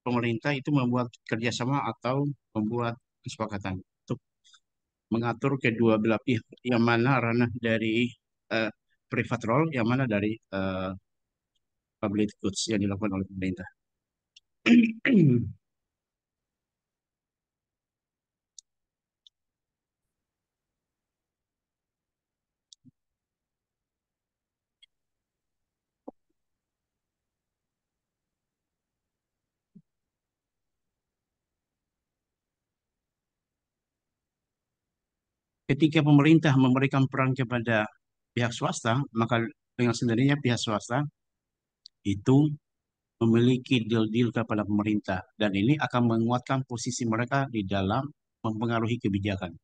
pemerintah itu membuat kerjasama atau membuat kesepakatan untuk mengatur kedua belah pihak, yang mana ranah dari uh, private role, yang mana dari public goods yang dilakukan oleh pemerintah. ketika pemerintah memberikan peran kepada pihak swasta, maka dengan sendirinya pihak swasta itu memiliki deal-deal kepada pemerintah, dan ini akan menguatkan posisi mereka di dalam mempengaruhi kebijakan.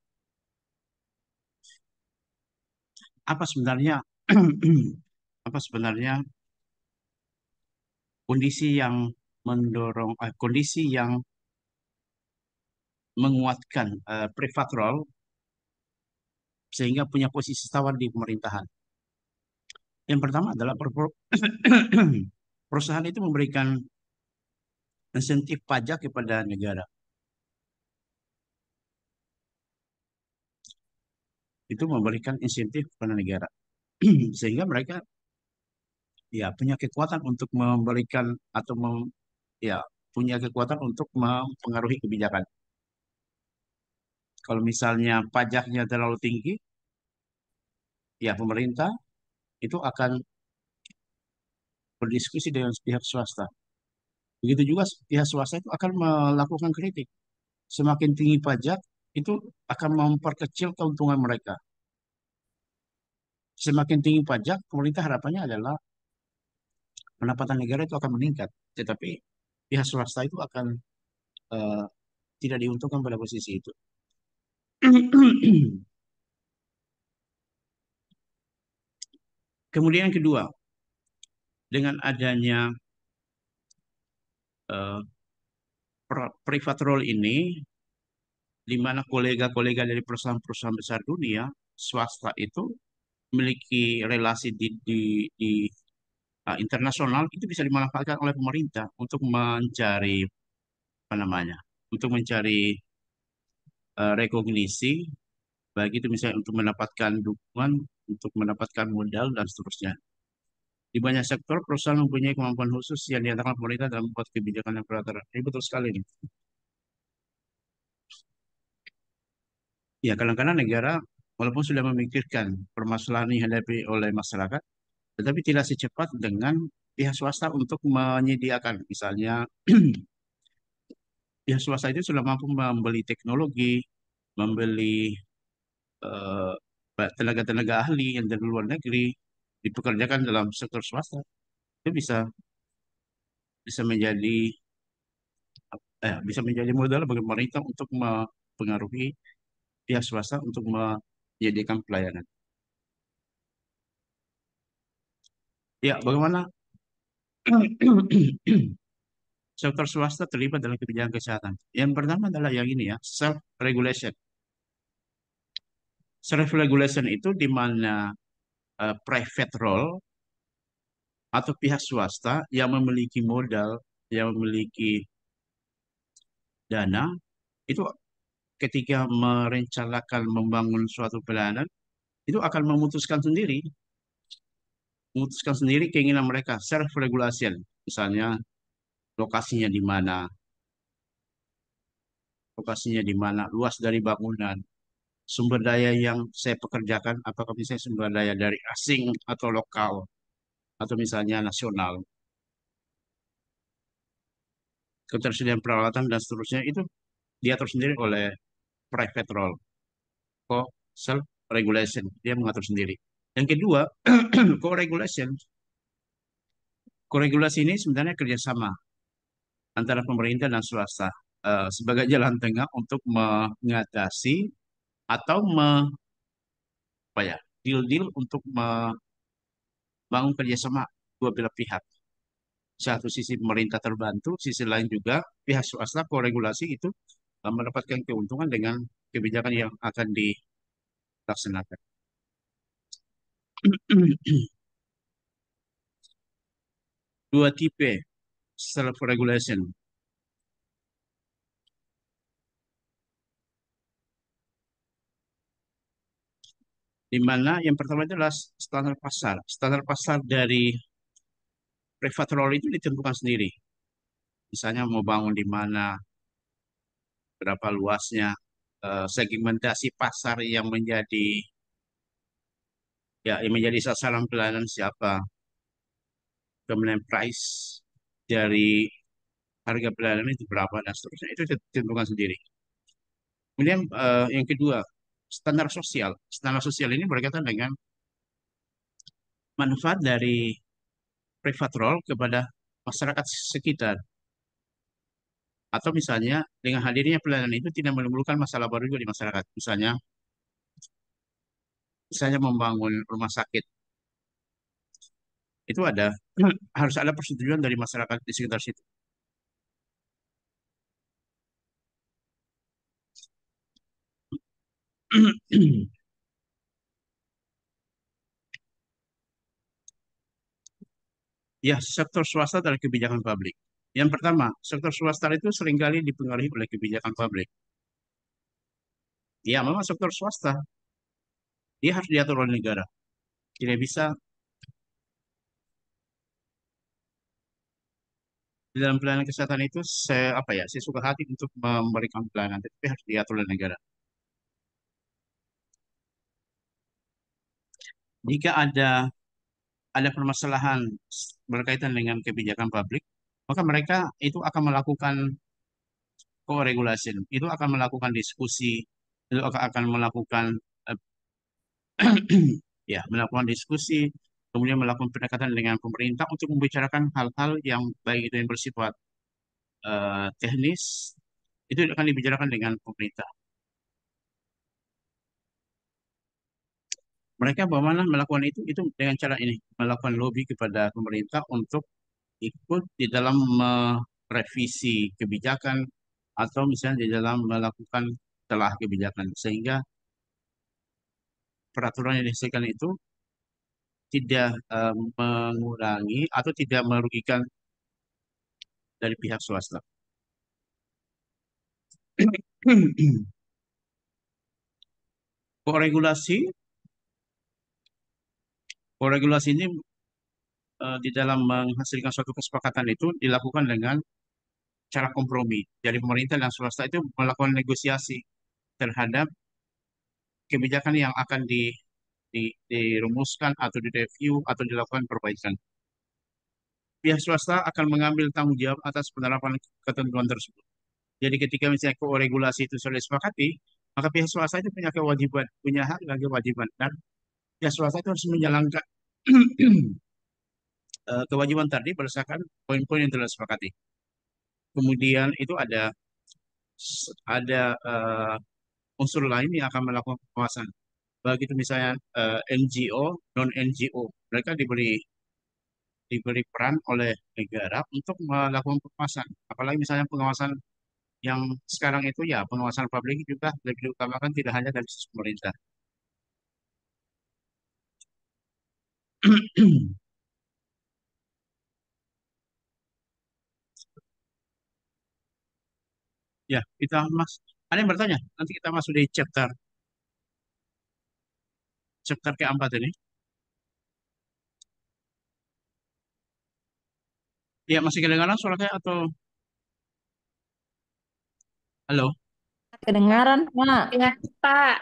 Apa sebenarnya apa sebenarnya kondisi yang kondisi yang menguatkan private role sehingga punya posisi tawar di pemerintahan? Yang pertama adalah perusahaan itu memberikan insentif pajak kepada negara. Itu memberikan insentif kepada negara. Sehingga mereka ya punya kekuatan untuk memberikan atau ya punya kekuatan untuk mempengaruhi kebijakan. Kalau misalnya pajaknya terlalu tinggi, ya pemerintah itu akan berdiskusi dengan pihak swasta. Begitu juga pihak swasta itu akan melakukan kritik. Semakin tinggi pajak, itu akan memperkecil keuntungan mereka. Semakin tinggi pajak, pemerintah harapannya adalah pendapatan negara itu akan meningkat. Tetapi pihak swasta itu akan eh, tidak diuntungkan pada posisi itu. Kemudian yang kedua, dengan adanya eh, private role ini, di mana kolega-kolega dari perusahaan-perusahaan besar dunia, swasta itu memiliki relasi di internasional, itu bisa dimanfaatkan oleh pemerintah untuk mencari apa namanya, untuk mencari rekognisi, baik itu misalnya untuk mendapatkan dukungan, untuk mendapatkan modal dan seterusnya. Di banyak sektor, perusahaan mempunyai kemampuan khusus yang dinyatakan pemerintah dalam membuat kebijakan yang beraturan. Ini betul sekali nih. Ya, kadang-kadang negara walaupun sudah memikirkan permasalahan yang dihadapi oleh masyarakat, tetapi tidak secepat dengan pihak swasta untuk menyediakan. Misalnya, pihak swasta itu sudah mampu membeli teknologi, membeli eh, tenaga-tenaga ahli yang dari luar negeri, dipekerjakan dalam sektor swasta. Itu bisa menjadi bisa menjadi modal bagi pemerintah untuk mempengaruhi pihak swasta untuk menyediakan pelayanan. Ya, bagaimana sektor swasta terlibat dalam kebijakan kesehatan? Yang pertama adalah yang ini ya, self-regulation. Self-regulation itu di mana private role atau pihak swasta yang memiliki modal, yang memiliki dana, itu ketika merencanakan membangun suatu pelayanan, itu akan memutuskan sendiri keinginan mereka, self-regulation. Misalnya, lokasinya di mana, luas dari bangunan, sumber daya yang saya pekerjakan, apakah misalnya sumber daya dari asing atau lokal, atau misalnya nasional, ketersediaan peralatan dan seterusnya, itu diatur sendiri oleh private role, kok self regulation, dia mengatur sendiri. Yang kedua, co-regulation. Co-regulasi ini sebenarnya kerjasama antara pemerintah dan swasta sebagai jalan tengah untuk mengatasi atau apa ya, deal-deal untuk membangun kerjasama dua belah pihak. Satu sisi pemerintah terbantu, sisi lain juga pihak swasta koregulasi itu mendapatkan keuntungan dengan kebijakan yang akan dilaksanakan. Dua tipe self-regulation. Di mana yang pertama adalah standar pasar. Standar pasar dari private role itu ditentukan sendiri. Misalnya mau bangun di mana, berapa luasnya, segmentasi pasar yang menjadi sasaran pelayanan siapa, kemudian price dari harga pelayanan itu berapa dan seterusnya, itu ditentukan sendiri. Kemudian yang kedua, standar sosial. Standar sosial ini berkaitan dengan manfaat dari private role kepada masyarakat sekitar. Atau misalnya dengan hadirnya pelayanan itu tidak menimbulkan masalah baru juga di masyarakat. Misalnya membangun rumah sakit itu harus ada persetujuan dari masyarakat di sekitar situ. Ya, sektor swasta dari kebijakan publik. Yang pertama, sektor swasta itu seringkali dipengaruhi oleh kebijakan publik. Ya, memang sektor swasta, dia harus diatur oleh negara. Tidak bisa di dalam pelayanan kesehatan itu saya suka hati untuk memberikan pelayanan, tapi harus diatur oleh negara. Jika ada permasalahan berkaitan dengan kebijakan publik, maka mereka itu akan melakukan co-regulation, itu akan melakukan diskusi, itu akan melakukan eh, melakukan diskusi, kemudian melakukan pendekatan dengan pemerintah untuk membicarakan hal-hal yang baik itu yang bersifat teknis, itu akan dibicarakan dengan pemerintah. Mereka bagaimana melakukan itu dengan cara ini, melakukan lobby kepada pemerintah untuk ikut di dalam merevisi kebijakan atau misalnya di dalam melakukan telah kebijakan sehingga peraturan yang dihasilkan itu tidak mengurangi atau tidak merugikan dari pihak swasta. Koregulasi, koregulasi ini di dalam menghasilkan suatu kesepakatan itu dilakukan dengan cara kompromi. Jadi pemerintah dan swasta itu melakukan negosiasi terhadap kebijakan yang akan dirumuskan atau direview atau dilakukan perbaikan. Pihak swasta akan mengambil tanggung jawab atas penerapan ketentuan tersebut. Jadi ketika misalnya regulasi itu sudah disepakati, maka pihak swasta itu punya kewajiban, punya hak dan kewajiban. Dan pihak swasta itu harus menjalankan kewajiban tadi berdasarkan poin-poin yang telah disepakati. Kemudian itu ada unsur lain yang akan melakukan pengawasan. Begitu misalnya NGO, non-NGO, mereka diberi peran oleh negara untuk melakukan pengawasan. Apalagi misalnya pengawasan yang sekarang itu ya pengawasan publik juga lebih diutamakan tidak hanya dari sisi pemerintah. Ya, ada yang bertanya, nanti kita masuk di chapter keempat ini. Ya, masih kedengaran suara saya atau halo? Kedengaran, Pak. Ya, Pak.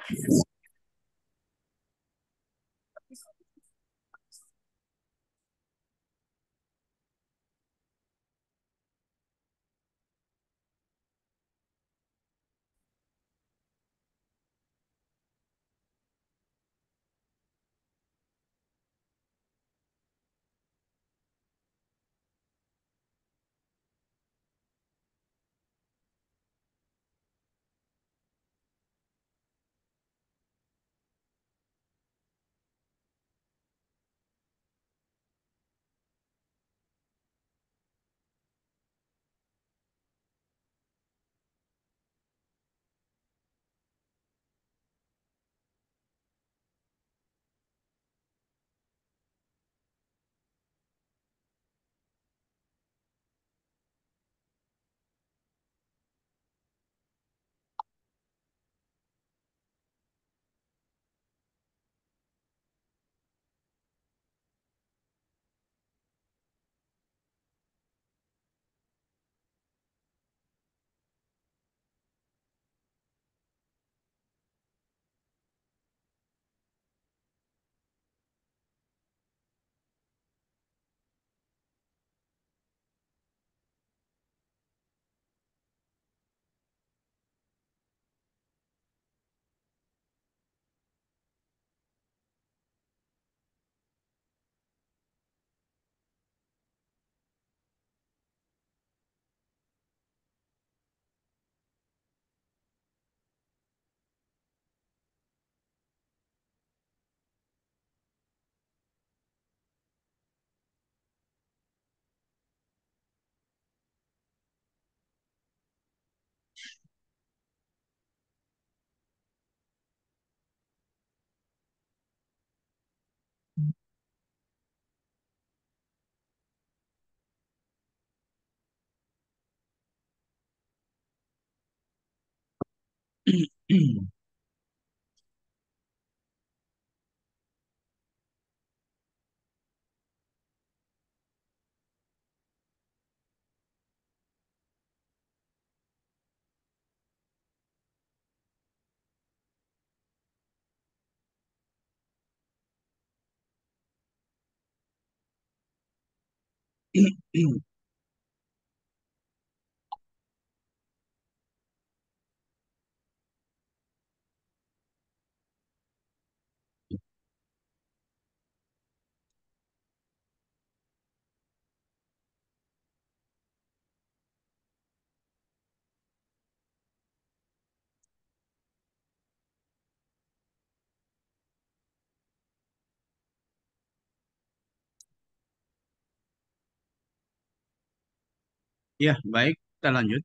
Ya, baik, kita lanjut.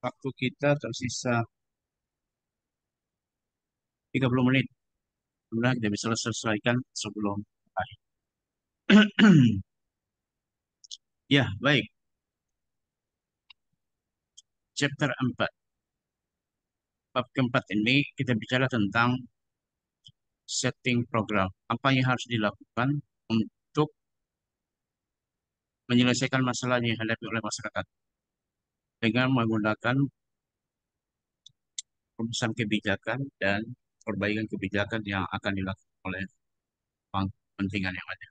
Waktu kita tersisa 30 menit. Sebenarnya kita bisa selesaikan sebelum akhir. Ya, baik. Chapter 4. Bab keempat ini kita bicara tentang setting program. Apa yang harus dilakukan untuk menyelesaikan masalah yang dihadapi oleh masyarakat dengan menggunakan rumusan kebijakan dan perbaikan kebijakan yang akan dilakukan oleh kepentingan yang ada.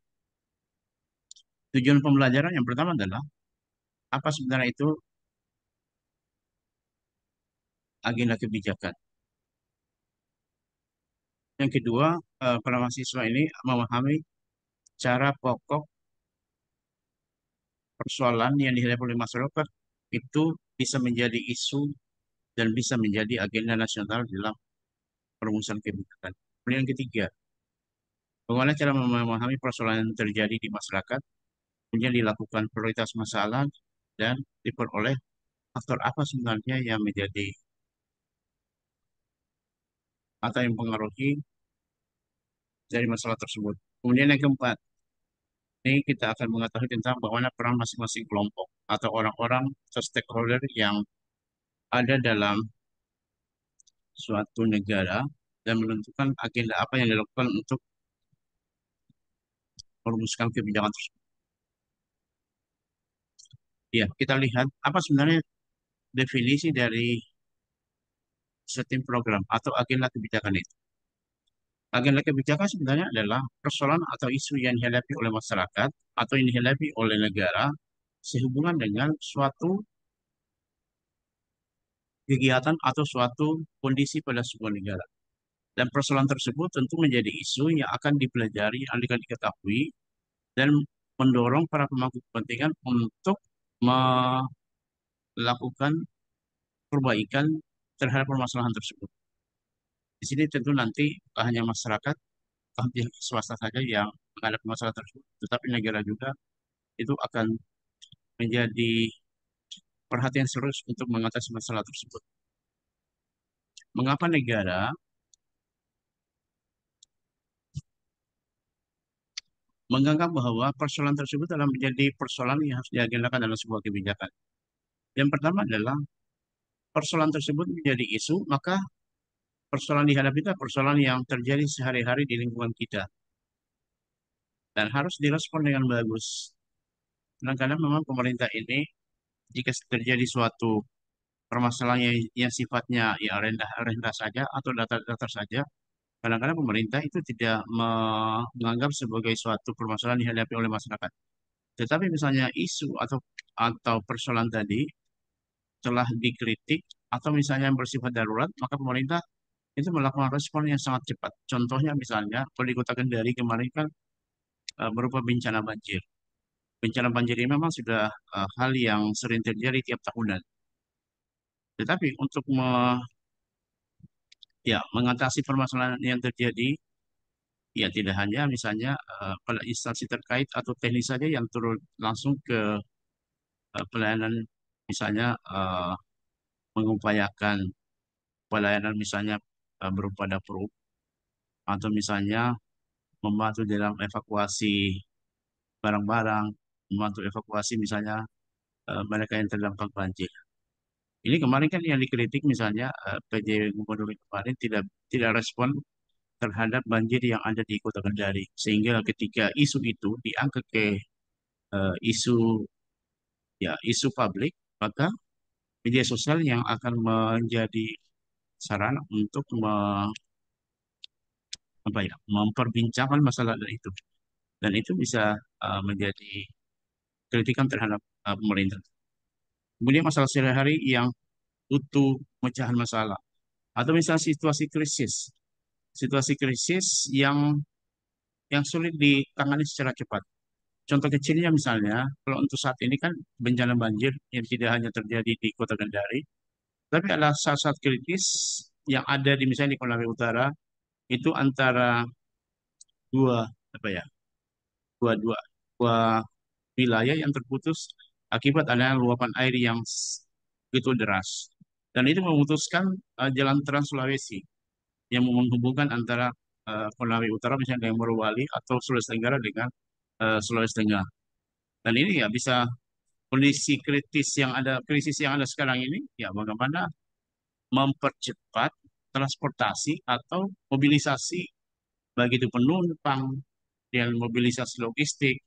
Tujuan pembelajaran yang pertama adalah apa sebenarnya itu agenda kebijakan. Yang kedua, para mahasiswa ini memahami cara pokok persoalan yang dihadapi oleh masyarakat itu bisa menjadi isu dan bisa menjadi agenda nasional dalam perumusan kebijakan. Kemudian yang ketiga, bagaimana cara memahami persoalan yang terjadi di masyarakat, kemudian dilakukan prioritas masalah dan diperoleh faktor apa sebenarnya yang menjadi atau yang mempengaruhi dari masalah tersebut. Kemudian yang keempat, ini kita akan mengetahui tentang bagaimana peran masing-masing kelompok atau orang-orang atau stakeholder yang ada dalam suatu negara dan menentukan agenda apa yang dilakukan untuk merumuskan kebijakan tersebut. Ya, kita lihat apa sebenarnya definisi dari setting program atau agenda kebijakan itu. Agenda kebijakan sebenarnya adalah persoalan atau isu yang dihadapi oleh masyarakat atau yang dihadapi oleh negara sehubungan dengan suatu kegiatan atau suatu kondisi pada sebuah negara. Dan persoalan tersebut tentu menjadi isu yang akan dipelajari, yang akan diketahui, dan mendorong para pemangku kepentingan untuk melakukan perbaikan terhadap permasalahan tersebut. Di sini tentu nanti tak hanya masyarakat, tak hanya swasta saja yang menghadapi masalah tersebut, tetapi negara juga itu akan menjadi perhatian serius untuk mengatasi masalah tersebut. Mengapa negara menganggap bahwa persoalan tersebut adalah menjadi persoalan yang harus diagendakan dalam sebuah kebijakan? Yang pertama adalah persoalan tersebut menjadi isu, maka persoalan dihadapi itu persoalan yang terjadi sehari-hari di lingkungan kita dan harus direspon dengan bagus. Kadang-kadang memang pemerintah ini jika terjadi suatu permasalahan yang sifatnya ya rendah saja atau datar-datar saja, kadang-kadang pemerintah itu tidak menganggap sebagai suatu permasalahan dihadapi oleh masyarakat. Tetapi misalnya isu atau persoalan tadi telah dikritik atau misalnya yang bersifat darurat, maka pemerintah itu melakukan respon yang sangat cepat. Contohnya misalnya, kalau di Kota Kendari kemarin kan berupa bencana banjir. Bencana banjir ini memang sudah hal yang sering terjadi tiap tahunan. Tetapi untuk mengatasi permasalahan yang terjadi, ya tidak hanya misalnya pada instansi terkait atau teknis saja yang turun langsung ke pelayanan, misalnya mengupayakan pelayanan misalnya berupa dapur atau misalnya membantu dalam evakuasi barang-barang, membantu evakuasi misalnya mereka yang terdampak banjir. Ini kemarin kan yang dikritik misalnya PJ Gubernur kemarin tidak respon terhadap banjir yang ada di Kota Kendari, sehingga ketika isu itu diangkat ke isu isu publik, maka media sosial yang akan menjadi sarana untuk memperbincangkan masalah itu, dan itu bisa menjadi kritikan terhadap pemerintah. Kemudian masalah sehari-hari yang butuh pemecahan masalah, atau misalnya situasi krisis yang sulit ditangani secara cepat. Contoh kecilnya misalnya, kalau untuk saat ini kan bencana banjir yang tidak hanya terjadi di Kota Kendari, tapi ada saat-saat kritis yang ada di misalnya di Konawe Utara, itu antara dua apa ya dua dua dua wilayah yang terputus akibat adanya luapan air yang begitu deras, dan itu memutuskan jalan Trans Sulawesi yang menghubungkan antara Konawe Utara misalnya dengan Morowali atau Sulawesi Tenggara dengan Sulawesi Tengah. Dan ini ya bisa krisis yang ada sekarang ini, ya bagaimana mempercepat transportasi atau mobilisasi bagi itu penumpang dan mobilisasi logistik.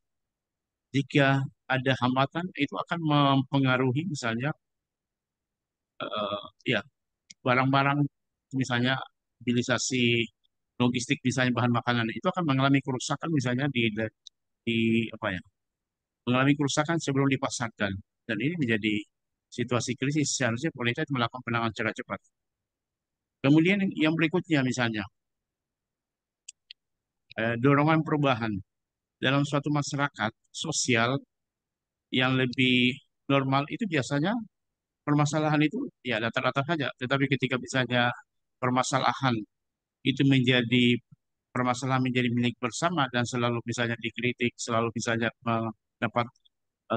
Jika ada hambatan itu akan mempengaruhi misalnya ya barang-barang, misalnya mobilisasi logistik misalnya bahan makanan itu akan mengalami kerusakan misalnya di apa ya mengalami kerusakan sebelum dipasarkan, dan ini menjadi situasi krisis. Seharusnya pemerintah melakukan penanganan secara cepat. Kemudian yang berikutnya misalnya dorongan perubahan dalam suatu masyarakat sosial yang lebih normal, itu biasanya permasalahan itu ya datar-datar saja. Tetapi ketika misalnya permasalahan itu menjadi milik bersama dan selalu misalnya dikritik, selalu misalnya mendapat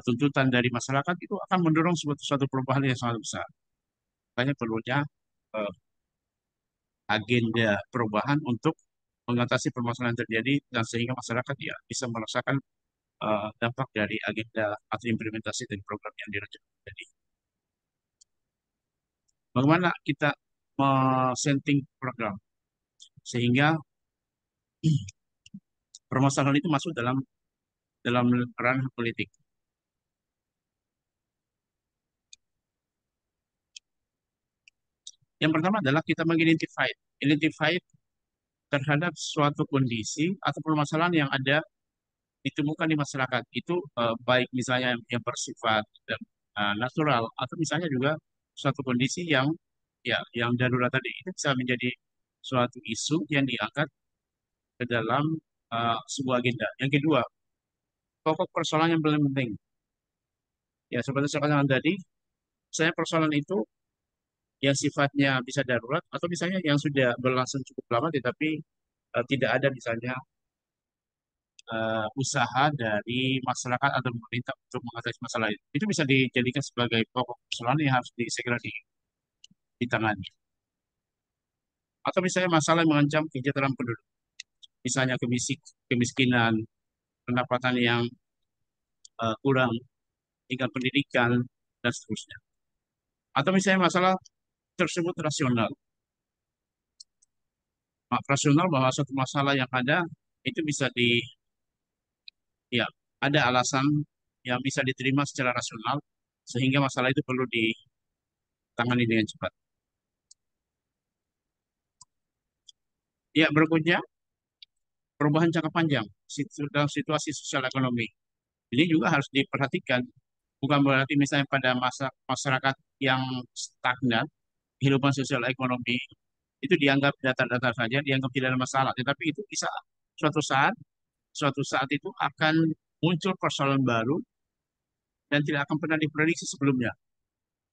tuntutan dari masyarakat, itu akan mendorong suatu perubahan yang sangat besar. Makanya perlunya eh, agenda perubahan untuk mengatasi permasalahan yang terjadi, dan sehingga masyarakat ya bisa merasakan dampak dari agenda atau implementasi dari program yang direncanakan. Jadi, bagaimana kita setting program sehingga permasalahan itu masuk dalam ranah politik. Yang pertama adalah kita identify terhadap suatu kondisi atau permasalahan yang ada ditemukan di masyarakat. Itu baik misalnya yang bersifat natural, atau misalnya juga suatu kondisi yang darurat tadi. Itu bisa menjadi suatu isu yang diangkat ke dalam sebuah agenda. Yang kedua, pokok persoalan yang paling penting. Ya, seperti saya katakan tadi, saya persoalan itu yang sifatnya bisa darurat, atau misalnya yang sudah berlangsung cukup lama tetapi tidak ada misalnya usaha dari masyarakat atau pemerintah untuk mengatasi masalah itu. Itu bisa dijadikan sebagai pokok persoalan yang harus segera ditangani. Atau misalnya masalah yang mengancam kesejahteraan penduduk, misalnya kemiskinan, pendapatan yang kurang, tingkat pendidikan, dan seterusnya. Atau misalnya masalah tersebut rasional. Rasional bahwa suatu masalah yang ada itu bisa ya, ada alasan yang bisa diterima secara rasional, sehingga masalah itu perlu ditangani dengan cepat. Ya, berikutnya perubahan jangka panjang dalam situasi sosial ekonomi. Ini juga harus diperhatikan. Bukan berarti misalnya pada masyarakat yang stagnan, kehidupan sosial ekonomi itu dianggap datar-datar saja, dianggap tidak ada masalah. Tetapi itu bisa suatu saat, itu akan muncul persoalan baru dan tidak akan pernah diprediksi sebelumnya.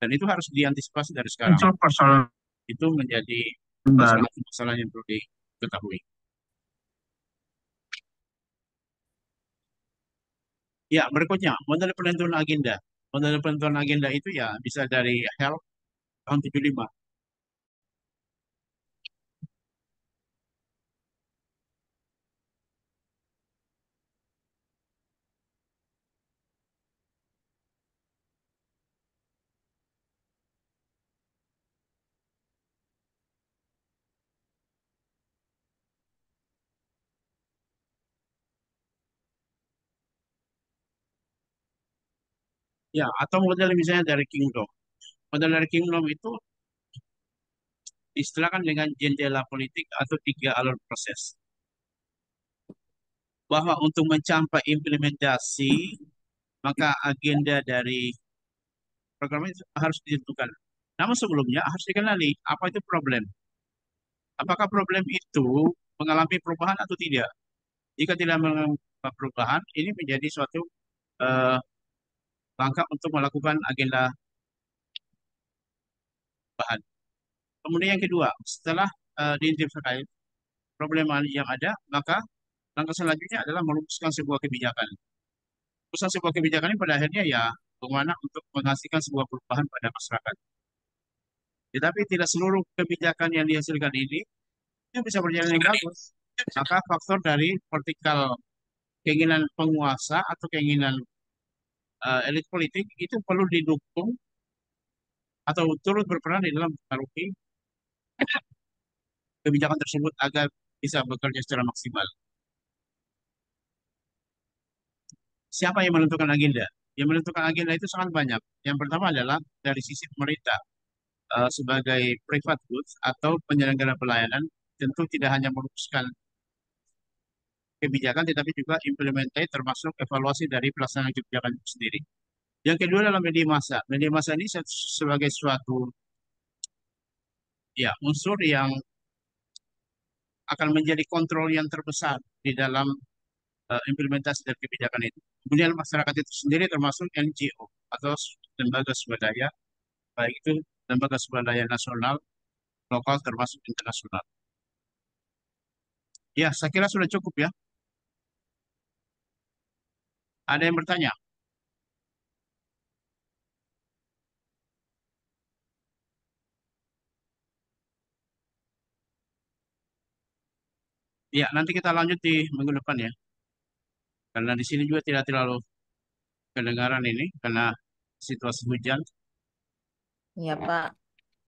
Dan itu harus diantisipasi dari sekarang. Muncul persoalan itu menjadi masalah yang perlu diketahui. Ya, berikutnya, model penentuan agenda. Model penentuan agenda itu ya bisa dari HELP tahun 75. Ya, atau model misalnya dari Kingdom. Model dari Kingdom itu diistilahkan dengan jendela politik atau tiga alur proses. Bahwa untuk mencapai implementasi, maka agenda dari program itu harus ditentukan. Namun sebelumnya harus dikenali apa itu problem. Apakah problem itu mengalami perubahan atau tidak? Jika tidak mengalami perubahan, ini menjadi suatu eh, langkah untuk melakukan agenda bahan. Kemudian yang kedua, setelah diidentifikasi problema yang ada, maka langkah selanjutnya adalah merumuskan sebuah kebijakan. Merumuskan sebuah kebijakan ini pada akhirnya ya bagaimana untuk menghasilkan sebuah perubahan pada masyarakat. Tetapi tidak seluruh kebijakan yang dihasilkan ini bisa berjalan dengan bagus. Maka faktor dari vertikal keinginan penguasa atau keinginan elit politik itu perlu didukung atau turut berperan di dalam mempengaruhi kebijakan tersebut agar bisa bekerja secara maksimal. Siapa yang menentukan agenda? Yang menentukan agenda itu sangat banyak. Yang pertama adalah dari sisi pemerintah sebagai private goods atau penyelenggara pelayanan tentu tidak hanya merumuskan kebijakan tetapi juga implementasi termasuk evaluasi dari pelaksanaan kebijakan itu sendiri. Yang kedua adalah media massa. Media massa ini sebagai suatu ya unsur yang akan menjadi kontrol yang terbesar di dalam implementasi dari kebijakan itu. Kemudian masyarakat itu sendiri termasuk NGO atau lembaga swadaya, baik itu lembaga swadaya nasional, lokal termasuk internasional. Ya, saya kira sudah cukup ya. Ada yang bertanya? Ya, nanti kita lanjut di minggu depan ya. Karena di sini juga tidak terlalu kedengaran ini karena situasi hujan. Iya, Pak.